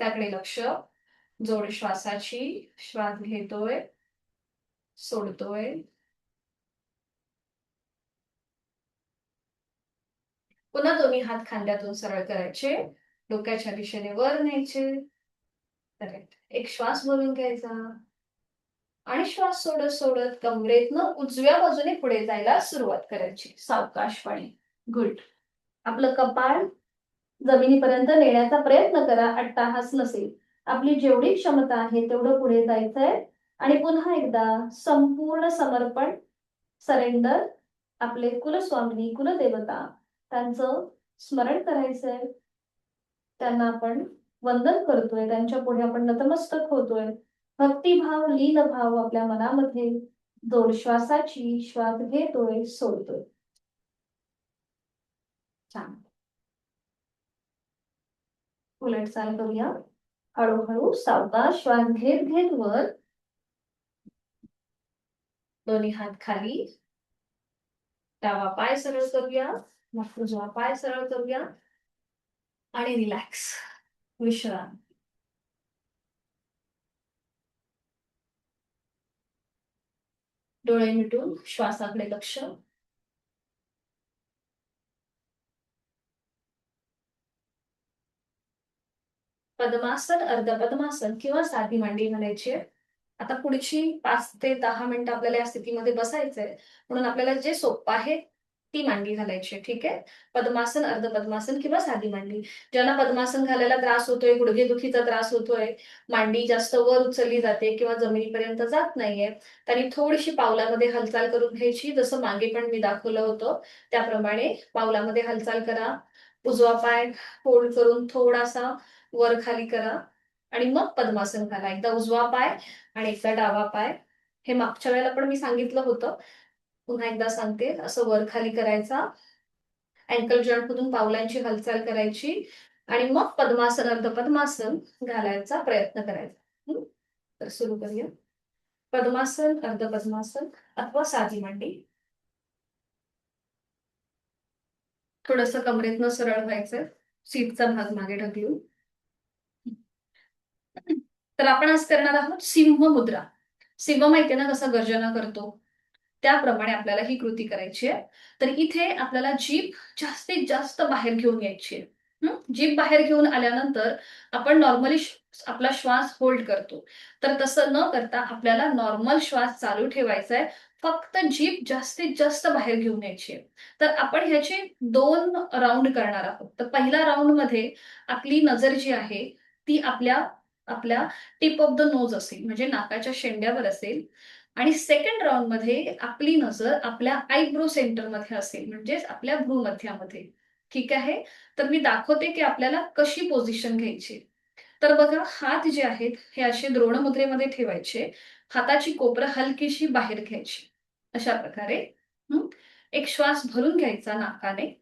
त्याकडे लक्ष. जोड श्वासाची. श्वास घेतोय, सोडतोय. पुन्हा दोन्ही हात खांद्यातून सरळ करायचे. डोक्याच्या दिशेने वर न्यायचे. करेक्ट. एक श्वास भरून घ्यायचा आणि श्वास सोडत सोडत कमरेतनं उजव्या बाजूने पुढे जायला सुरुवात करायची सावकाशपणे. गुड. आपलं कपाळ जमिनीपर्यंत नेण्याचा प्रयत्न करा. अट्टाहास नसेल. आपली जेवढी क्षमता आहे तेवढं पुढे जायचंय आणि पुन्हा एकदा संपूर्ण समर्पण, सरेंडर. आपले कुलस्वामिनी, कुलदेवता, त्यांचं स्मरण करायचंय. त्यांना आपण वंदन करतोय. त्यांच्या पुढे आपण नतमस्तक होतोय. भक्तिभाव, लीन भाव आपल्या मनामध्ये. जोड श्वासाची. श्वास घेतोय, सोडतोय. छान. उलट चाल करूया. हळूहळू सावकाश श्वास घेत घेत वर. दोन्ही हात खाली. डावा पाय सरळ करूया. मग उजवा पाय सरळ करूया आणि रिलॅक्स. विश्राम. डोळे मिटून श्वासाकडे लक्ष. पद्मासन, अर्ध पद्मासन किंवा साधी मांडी घालायची. आता पुढची 5 ते 10 मिनिटं आपल्याला या स्थितीमध्ये बसायचंय. म्हणून आपल्याला जे सोपं आहे ती मांडी घालायची. ठीक आहे. पद्मासन, अर्ध पद्मासन किंवा साधी मांडी. ज्यांना पद्मासन घालायला त्रास होतोय, गुडघेदुखीचा त्रास होतोय, मांडी जास्त वर उचलली जाते किंवा जमिनीपर्यंत जात नाहीये, त्यांनी थोडीशी पावलामध्ये हालचाल करून घ्यायची. जसं मागे पण मी दाखवलं होतं त्याप्रमाणे पावलामध्ये हालचाल करा. उजवा पाय फोल्ड करून थोडासा वर खाली करा आणि मग पद्मासन घाला. एकदा उजवा पाय आणि एकदा डावा पाय. हे मागच्या वेळेला पण मी सांगितलं होतं. पुन्हा एकदा सांगते. असं वर खाली करायचा. अँकल जॉईंट मधून पावलांची हालचाल करायची आणि मग पद्मासन, अर्ध पद्मासन घालायचा प्रयत्न करायचा. तर सुरू करूया. पद्मासन, अर्ध पद्मासन अथवा साधी मांडी. थोडंसं कमरेतनं सरळ व्हायचंय. सीटचा भाग मागे ढकलून. तर आपण आज करणार आहोत सिंह मुद्रा. सिंह माहितीये ना कसा गर्जना करतो, त्याप्रमाणे आपल्याला ही कृती करायची आहे. तर इथे आपल्याला जीभ जास्तीत जास्त बाहेर घेऊन यायची आहे. जीभ बाहेर घेऊन आल्यानंतर आपण नॉर्मली आपला श्वास होल्ड करतो. तर तसं न करता आपल्याला नॉर्मल श्वास चालू ठेवायचा आहे. फक्त जीभ जास्तीत जास्त बाहेर घेऊन यायची आहे. तर आपण ह्याचे 2 राउंड करणार आहोत. तर पहिल्या राउंडमध्ये आपली नजर जी आहे ती आपल्या आपल्या टिप ऑफ द नोज असेल, म्हणजे नाकाच्या शेंड्यावर असेल. आणि सेकंड राउंडमध्ये आपली नजर आपल्या आयब्रो सेंटरमध्ये असेल, म्हणजेच आपल्या भ्रूमध्यामध्ये. ठीक आहे. तर मी दाखवते की आपल्याला कशी पोझिशन घ्यायची. तर बघा, हात जे आहेत हे असे द्रोणमुद्रेमध्ये ठेवायचे. हाताची कोपरं हलकीशी बाहेर घ्यायची, अशा प्रकारे. हं? एक श्वास भरून घ्यायचा नाकाने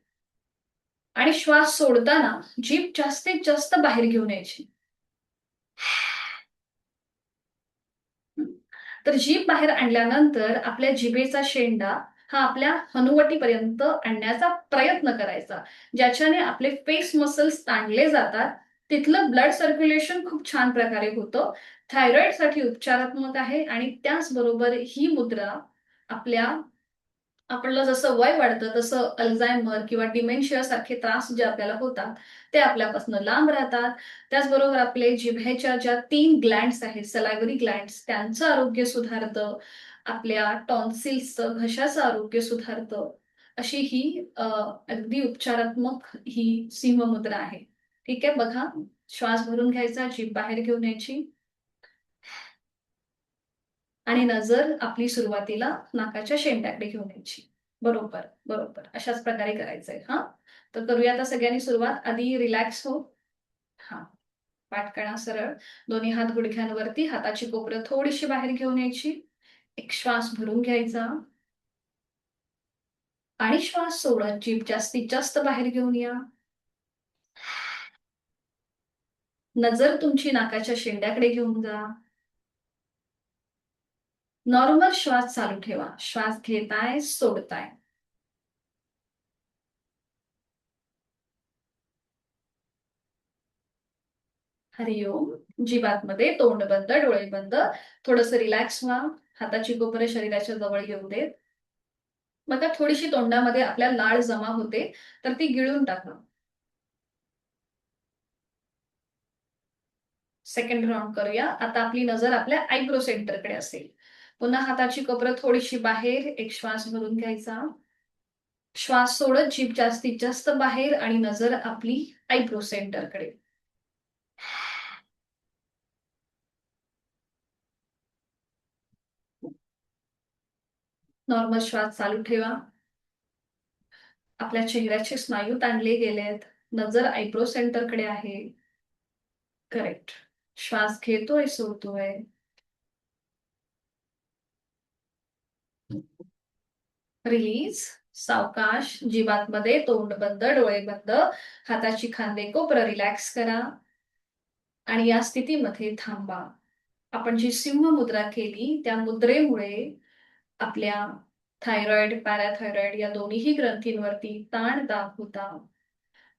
आणि श्वास सोडताना जीभ जास्तीत जास्त बाहेर घेऊन यायची. तर जीभ बाहेर आणल्यानंतर आपल्या जिभेचा शेंडा हा आपल्या हनुवटीपर्यंत आणण्याचा प्रयत्न करायचा, ज्याच्याने आपले फेस मसल्स ताणले जातात. तिथलं ब्लड सर्क्युलेशन खूप छान प्रकारे होतं. थायरॉइडसाठी उपचारात्मक आहे आणि त्याचबरोबर ही मुद्रा आपल्या आपलं जसं वय वाढतं तसं अल्झायमर किंवा डिमेन्शिया सारखे त्रास जे आपल्याला होतात ते आपल्यापासून लांब राहतात. त्याचबरोबर आपले जिभेच्या ज्या 3 ग्लँड्स आहेत, सलायव्हरी ग्लँड्स, त्यांचं आरोग्य सुधारतं. आपल्या टॉन्सिल्सचं, घशाचं आरोग्य सुधारतं. अशी ही अगदी उपचारात्मक ही सिंह मुद्रा आहे. ठीक आहे. बघा, श्वास भरून घ्यायचा, जीभ बाहेर घेऊन यायची आणि नजर आपली सुरुवातीला नाकाच्या शेंड्याकडे घेऊन यायची. बरोबर, बरोबर. अशाच प्रकारे करायचंय. हां. तर करूया आता सगळ्यांनी सुरुवात. आधी रिलॅक्स हो. हां. पाठ करा सरळ. दोन्ही हात गुडघ्यांवरती, हाताची कोपरं थोडीशी बाहेर घेऊन यायची. एक श्वास भरून घ्यायचा आणि श्वास सोडत जीभ जास्तीत जास्त बाहेर घेऊन या. नजर तुमची नाकाच्या शेंड्याकडे घेऊन जा. नॉर्मल श्वास चालू ठेवा. श्वास घेताय, सोडताय. हरिओम. जीवातमध्ये तोंड बंद, डोळे बंद. थोडंसं रिलॅक्स व्हा. हाताची कोपरं शरीराच्या जवळ येऊ देत. बघा, थोडीशी तोंडामध्ये आपल्या लाळ जमा होते, तर ती गिळून टाका. सेकंड राउंड करूया. आता आपली नजर आपल्या आयब्रो सेंटरकडे असेल. पुन्हा हाताची कोपरं थोडीशी बाहेर. एक श्वास भरून घ्यायचा. श्वास सोडत जीभ जास्तीत जास्त बाहेर आणि नजर आपली आयब्रो सेंटरकडे. नॉर्मल श्वास चालू ठेवा. आपल्या चेहऱ्याचे स्नायू ताणले गेलेत. नजर आयब्रो सेंटरकडे आहे. करेक्ट. श्वास घेतोय, सोडतोय. रिलीज. सावकाश. जीवातमध्ये तोंड बंद, डोळे बंद. हाताची खांदे कोपरं रिलॅक्स करा आणि या स्थितीमध्ये थांबा. आपण जी सिंह मुद्रा केली त्या मुद्रेमुळे आपल्या थायरॉइड, पॅराथायरॉइड या दोन्हीही ग्रंथींवरती ताण दाब होता.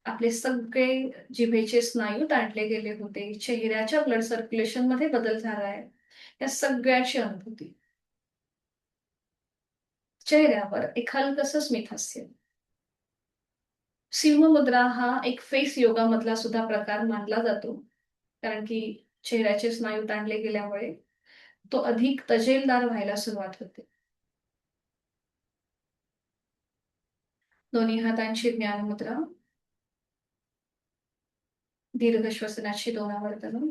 आपले सगळे जिभेचे स्नायू ताणले गेले होते. चेहऱ्याच्या ब्लड सर्क्युलेशन मध्ये बदल झालाय. या सगळ्याची अनुभूती. चेहऱ्यावर एक हलकसं स्मित हास्य. सिंह मुद्रा हा एक फेस योगा मधला सुद्धा प्रकार मानला जातो, कारण की चेहऱ्याचे स्नायू ताणले गेल्यामुळे तो अधिक तजेलदार व्हायला सुरुवात होते. दोन्ही हातांची ज्ञान मुद्रा. दीर्घ श्वसनाची 2 आवर्तनं.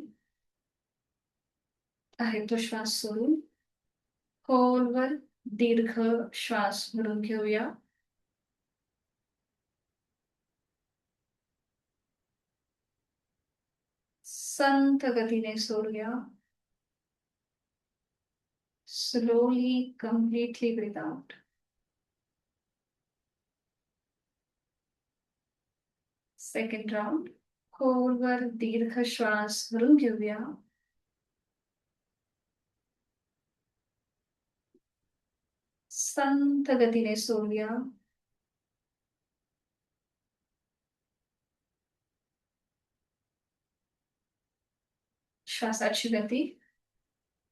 आहे तो श्वास सोडून खोलवर दीर्घ श्वास भरून घेऊया. संथ गतीने सोडूया. Slowly, completely breathe out. Second round. खोलवर दीर्घ श्वास भरून घेऊया. संथ गतीने सोडूया. श्वासाची गती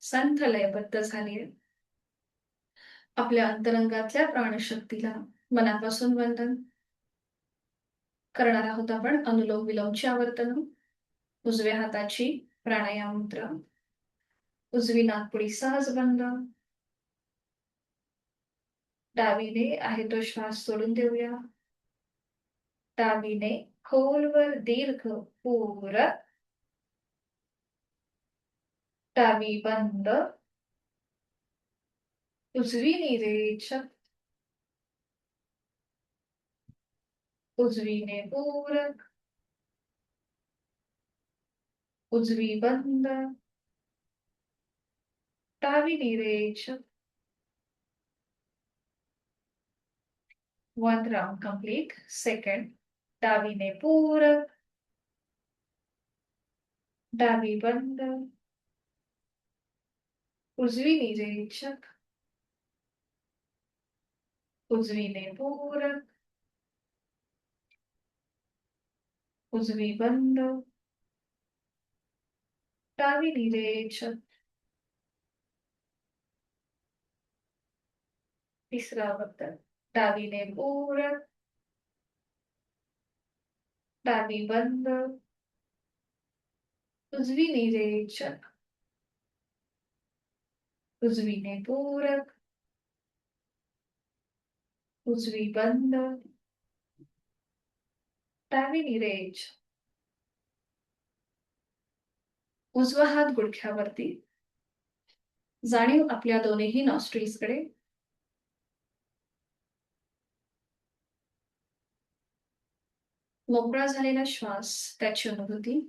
संथ लयबद्ध झालीये. आपल्या अंतरंगातल्या प्राणशक्तीला मनापासून वंदन करणार आहोत. आपण अनुलोम विलोमची आवर्तन. उजव्या हाताची प्राणायाम मुद्रा. उजवी नाकपुडी सहज बंद. डावीने आहे तो श्वास सोडून देऊया. डावीने खोलवर दीर्घ पूरक. डावी बंद. उजवी निरेचक. उजवीने पूरक. उजवी बंद. डावी निरेचक. One round complete. Second, डावीने पूरक. डावी बंद. उजवी निरीक्षक. उजवीने पूरक. उजवी बंद. डावी निरीक्षक. तिसरा बद्दल डावीने पूरक. डावी बंद. उजवी निरीक्षक. उजवीने पूरक. उजवी बंद. डावी निरीक्षक. उजवा हात गुडघ्यावरती. जाणीव आपल्या दोन्ही नॉस्ट्रिल्सकडे. मोकळा झालेला श्वास, त्याची अनुभूती.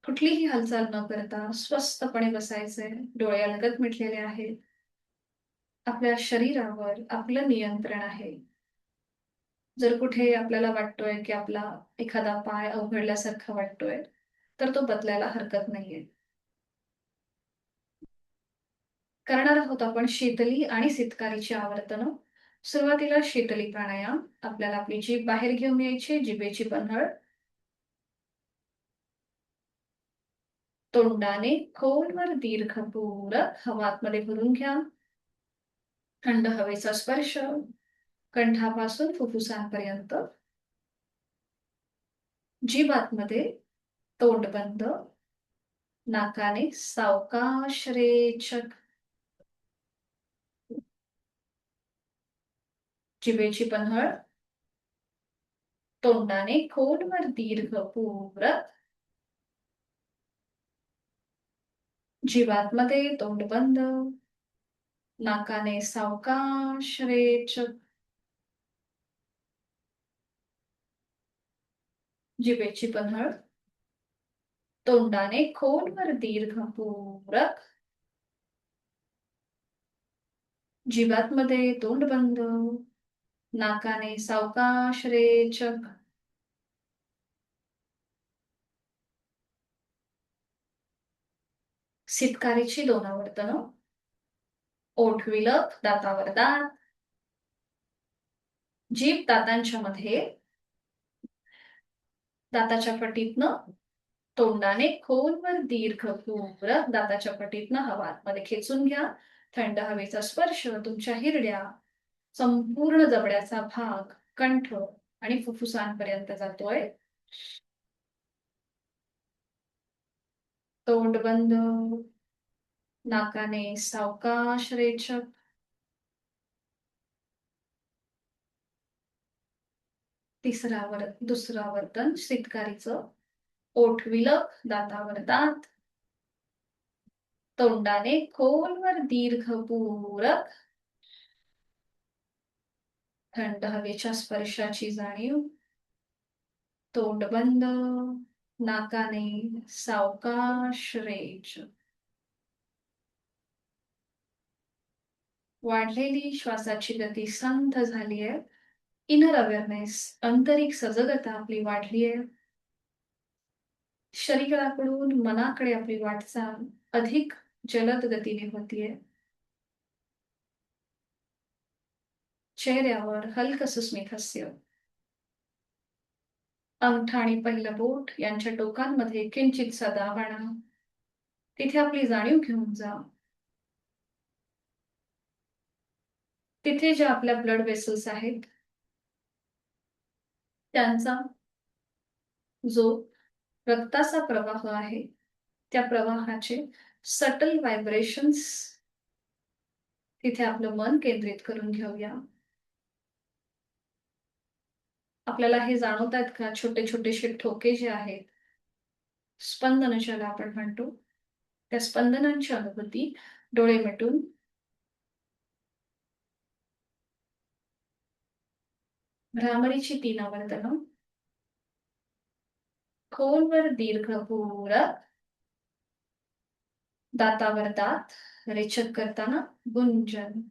कुठलीही हालचाल न करता स्वस्थपणे बसायचे. डोळे अलगद मिटलेले आहेत. आपल्या शरीरावर आपलं नियंत्रण आहे. जर कुठे आपल्याला वाटतोय की आपला एखादा पाय अवघडल्यासारखा वाटतोय, तर तो बदलायला हरकत नाहीये. करणार आहोत आपण शीतली आणि सितकारीची आवर्तन. सुरुवातीला शीतली प्राणायाम. आपल्याला आपली जीभ बाहेर घेऊन यायची. जिभेची पन्हळ तोंडाने खोलवर दीर्घ पूरक हवा आतमध्ये भरून घ्या. थंड हवेचा स्पर्श कंठापासून फुफ्फुसांपर्यंत. जीभ आतमध्ये, तोंड बंद. नाकाने सावकाश रेचक. जिभेची पन्हळ तोंडाने खोलवर दीर्घ पूरक. जीभ आतमध्ये, तोंड बंद. नाकाने सावकाश रेचक. जिभेची पन्हळ तोंडाने खोलवर दीर्घ पूरक. जीभ आतमध्ये, तोंड बंद. नाकाने सावकाश रेचक. सितकारीची 2 आवर्तन. ओठ विलप, दातावर दात. जीभ दातांच्या मध्ये. दाताच्या पटीतनं तोंडाने खोलवर दीर्घ पूरक. दाताच्या पटीतनं हवा आतमध्ये खेचून घ्या. थंड हवेचा स्पर्श तुमच्या हिरड्या, संपूर्ण जबड्याचा भाग, कंठ आणि फुफ्फुसांपर्यंत जातोय. तोंड बंद. नाकाने सावकाश रेचक. दुसरं आवर्तन सितकारीचं. ओठ विलप, दातावर दात. तोंडाने खोलवर दीर्घ पूरक. थंड हवेच्या स्पर्शाची जाणीव. तोंड बंद. नाकाने सावकाश रेचक. वाढलेली श्वासाची गती संथ झालीये. इनर अवेअरनेस, आंतरिक सजगता आपली वाढलीये. शरीराकडून मनाकडे आपली वाटचाल अधिक जलद गतीने होतीये. चेहऱ्यावर हलकसं स्मितहास्य. अंगठा आणि पहिलं बोट यांच्या टोकांमध्ये किंचितसा दाब आणा. तिथे आपली जाणीव घेऊन जा. तिथे ज्या आपल्या ब्लड वेसल्स आहेत त्यांचा जो रक्ताचा प्रवाह आहे त्या प्रवाहाचे सटल व्हायब्रेशन्स तिथे आपलं मन केंद्रित करून घेऊया. आपल्याला हे जाणवत आहेत का छोटे छोटेसे ठोके जे आहेत, स्पंदन ज्याला आपण म्हणतो, त्या स्पंदनांची अनुभूती डोळे मिटून भ्रामरीची 3 आवर्तनं खोलवर दीर्घ पूरक, दातावर दात रेचक करताना गुंजन.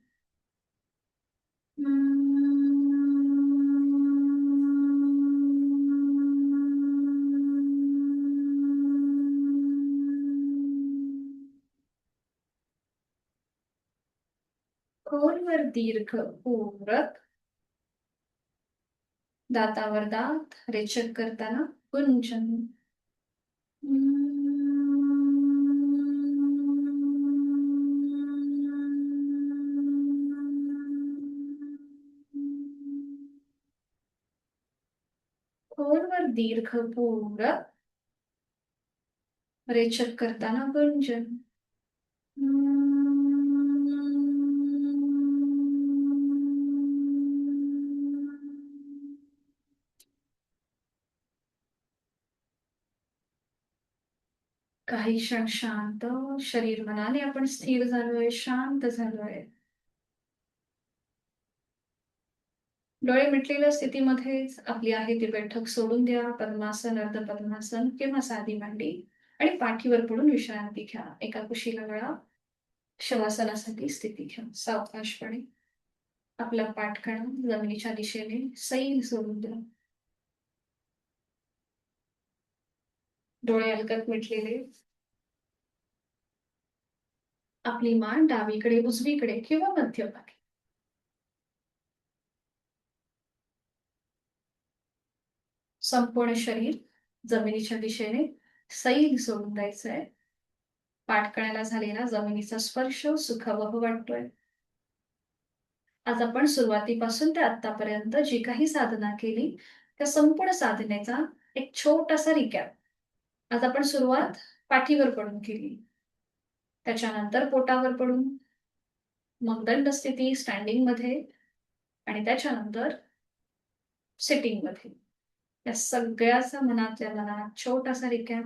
खोलवर दीर्घ पूरक, दातावर दात रेचक करताना गुंजन. खोलवर दीर्घ पूरक, रेचक करताना गुंजन. काही क्षण शांत, शरीर मनाने आपण स्थिर झालोय, शांत झालोय. डोळे मिटलेल्या स्थितीमध्येच आपली आहे ती बैठक सोडून द्या. पद्मासन, अर्ध पद्मासन किंवा साधी मांडी आणि पाठीवर पडून विश्रांती घ्या. एका कुशीला वळा. शवासनासाठी स्थिती घ्या. सावकाशपणे आपला पाठकणा जमिनीच्या दिशेने सैल सोडून द्या. डोळे अलगद मिटलेले. आपली मान डावीकडे, उजवीकडे किंवा मध्यभागी. संपूर्ण शरीर जमिनीच्या दिशेने सैल सोडून द्यायचंय. पाठकण्याला झालेला जमिनीचा स्पर्श सुखावह वाटतोय. आज आपण सुरुवातीपासून ते आतापर्यंत जी काही साधना केली त्या संपूर्ण साधनेचा एक छोटासा रिकॅप. आज आपण सुरुवात पाठीवर पडून केली, त्याच्यानंतर पोटावर पडून, मग दंड स्थिती स्टँडिंग मध्ये आणि त्याच्यानंतर सिटिंग मध्ये. या सगळ्याचा मनातल्या मनात छोटासा रिकॅप.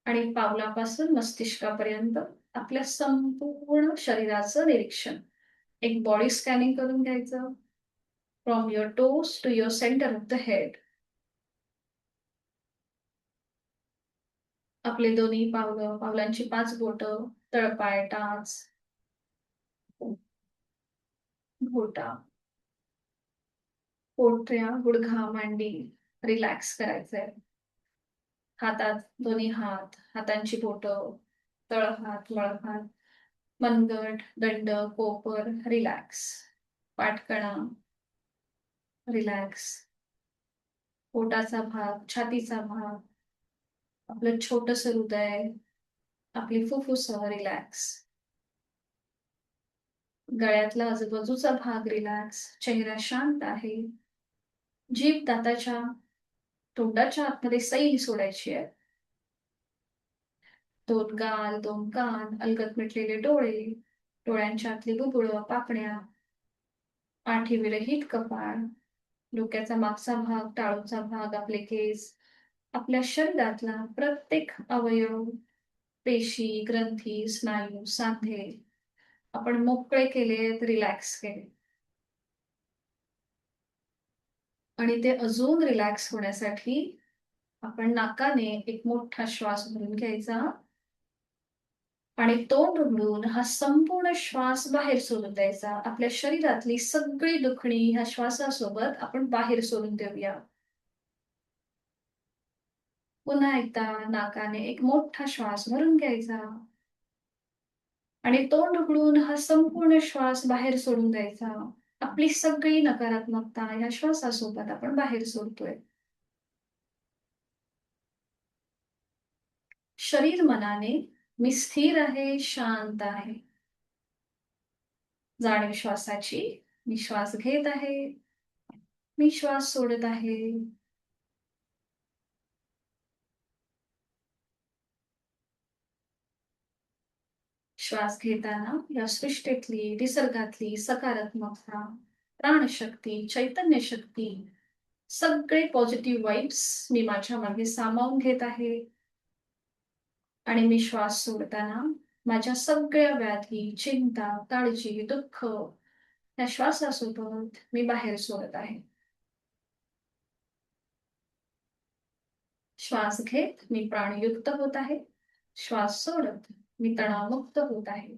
आणि पावलापासून मस्तिष्कापर्यंत आपल्या संपूर्ण शरीराचं निरीक्षण. एक बॉडी स्कॅनिंग करून घ्यायचं. From your toes to your centre of the head. आपले दोन्ही पावलं, पावलांची 5 बोटं, तळपाय, टाच, घोटा, पोटऱ्या, गुडघा, मांडी रिलॅक्स करायचंय. हातात दोन्ही हात, हातांची बोटं, तळहात, मळहात, मनगट, दंड, कोपर रिलॅक्स. पाठकणा रिलॅक्स. पोटाचा भाग, छातीचा भाग, आपलं छोटंसं हृदय, आपली फुफ्फुसं रिलॅक्स. गळ्यातला आजूबाजूचा भाग रिलॅक्स. चेहरा शांत आहे. जीभ दाताच्या तोंडाच्या आतमध्ये सैल सोडायची आहे. 2 गाल, 2 कान, अलगद मिटलेले डोळे, डोळ्यांच्या आतली बुबुळं, पापण्या, पाठीविरहित कपाळ, डोक्याचा मागचा भाग, टाळूचा भाग, आपले केस, आपल्या शरीरातला प्रत्येक अवयव, पेशी, ग्रंथी, स्नायू, सांधे आपण मोकळे केलेत, रिलॅक्स केले. आणि ते अजून रिलॅक्स होण्यासाठी आपण नाकाने एक मोठा श्वास भरून घ्यायचा आणि तोंड उघडून हा संपूर्ण श्वास बाहेर सोडून द्यायचा. आपल्या शरीरातली सगळी दुखणी ह्या श्वासासोबत आपण बाहेर सोडून देऊया. पुन्हा एकदा नाकाने एक मोठा श्वास भरून घ्यायचा आणि तोंड उघडून हा संपूर्ण श्वास बाहेर सोडून द्यायचा. आपली सगळी नकारात्मकता या श्वासासोबत आपण बाहेर सोडतोय. शरीर मनाने मी स्थिर आहे, शांत आहे. जाणीव श्वासाची. मी श्वास घेत आहे, मी श्वास सोडत आहे. श्वास घेताना या सृष्टीतली, निसर्गातली सकारात्मकता, प्राणशक्ती, चैतन्य शक्ती, सगळे पॉझिटिव्ह वाइब्स मी माझ्या मागे सामावून घेत आहे. आणि मी श्वास सोडताना माझ्या सगळ्या व्याधी, चिंता, काळजी, दुःख या श्वासासोबत मी बाहेर सोडत आहे. श्वास घेत मी प्राणयुक्त होत आहे. श्वास सोडत मी तणावमुक्त होत आहे.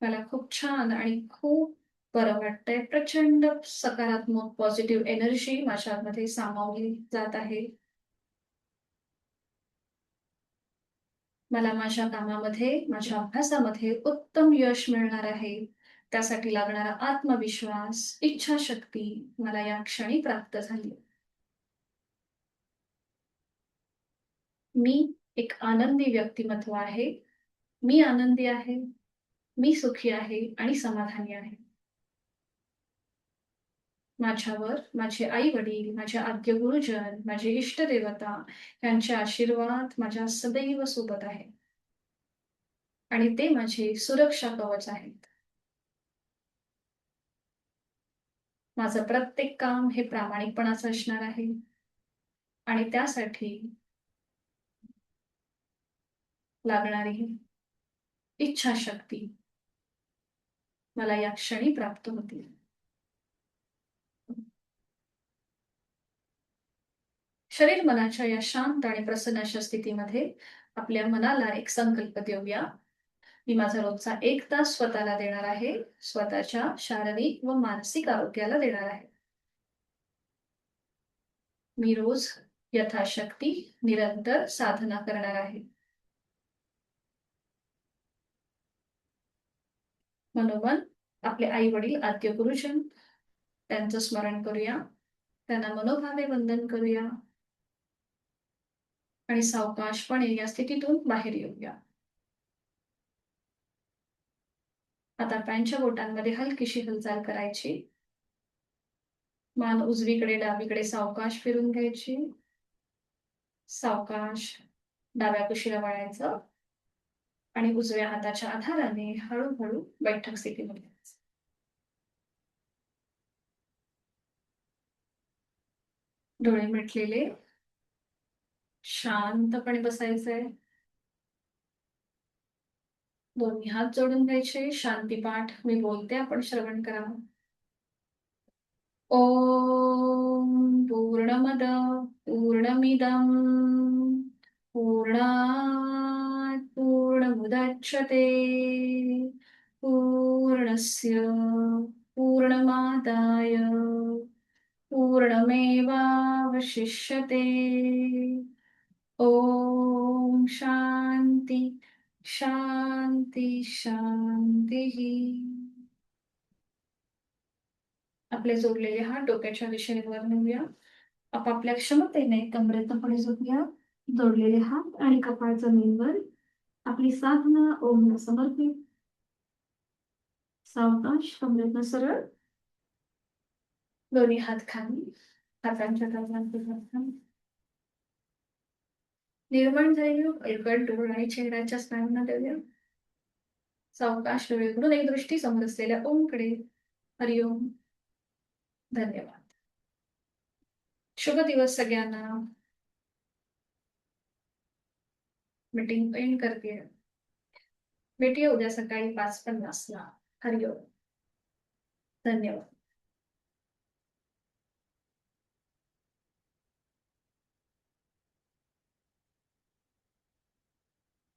मला खूप छान आणि खूप बरं वाटतंय. प्रचंड सकारात्मक पॉझिटिव्ह एनर्जी माझ्यामध्ये सामावली जात आहे. मला माझ्या कामामध्ये, माझ्या अभ्यासामध्ये उत्तम यश मिळणार आहे. त्यासाठी लागणारा आत्मविश्वास, इच्छाशक्ती मला या क्षणी प्राप्त झाली. मी एक आनंदी व्यक्तिमत्व आहे. मी आनंदी आहे. मी सुखी आहे आणि समाधानी आहे. माझ्यावर माझे आई-वडील, माझे आद्य गुरुजन, माझे इष्टदेवता यांचे आशीर्वाद माझ्या सदैव सोबत आहे. आणि ते माझे सुरक्षा कवच आहेत. माझं प्रत्येक काम हे प्रामाणिकपणाचं असणार आहे. आणि त्यासाठी लागणारी इच्छाशक्ती मला या क्षणी प्राप्त होतील. शरीर मनाच्या या शांत आणि प्रसन्न अशा स्थितीमध्ये आपल्या मनाला एक संकल्प देऊया. मी माझा रोजचा 1 तास स्वतःला देणार आहे. स्वतःच्या शारीरिक व मानसिक आरोग्याला देणार आहे. मी रोज यथाशक्ती निरंतर साधना करणार आहे. मनोमन आपले आई-वडील, आद्य गुरुजन त्यांचं स्मरण करूया. त्यांना मनोभावे वंदन करूया. आणि सावकाशपणे या स्थितीतून बाहेर येऊया. आता पायांच्या बोटांमध्ये हलकीशी हालचाल करायची. मान उजवीकडे डावीकडे सावकाश फिरून घ्यायची. सावकाश डाव्या कुशीला वळायचं आणि उजव्या हाताच्या आधाराने हळूहळू बैठक स्थितीमध्ये यायचं. डोळे मिटलेले शांतपणे बसायचंय. दोन्ही हात जोडून घ्यायचे. शांतीपाठ मी बोलते, आपण श्रवण करा. ॐ पूर्णमद पूर्णमिदं पूर्णात् पूर्णमुदच्यते पूर्णस्य पूर्णमादाय पूर्णमेवावशिष्यते. ॐ शान्ति शान्ति शान्तिः. आपले जोडलेले हात डोक्याच्या दिशेने वर नेऊया. आपापल्या क्षमतेने कमरेतपणे झोपूया. जोडलेले हात आणि कपाळ जमिनीवर. आपली साधना ओमला समर्पित. सावकाश कमरेतनं सरळ. दोन्ही हात खाली. हातांच्या तळव्यांचे घालून. निर्माण झालेली अलगद डोळे आणि चेहऱ्याच्या स्नायूंना देऊया. सावकाश डोळे उघडून एक दृष्टी समोर असलेल्या ओमकडे. हरिओम. धन्यवाद. शुभ दिवस सगळ्यांना. मीटिंग एंड करते. भेटूया उद्या सकाळी 5:50 ला. हरिओम. धन्यवाद.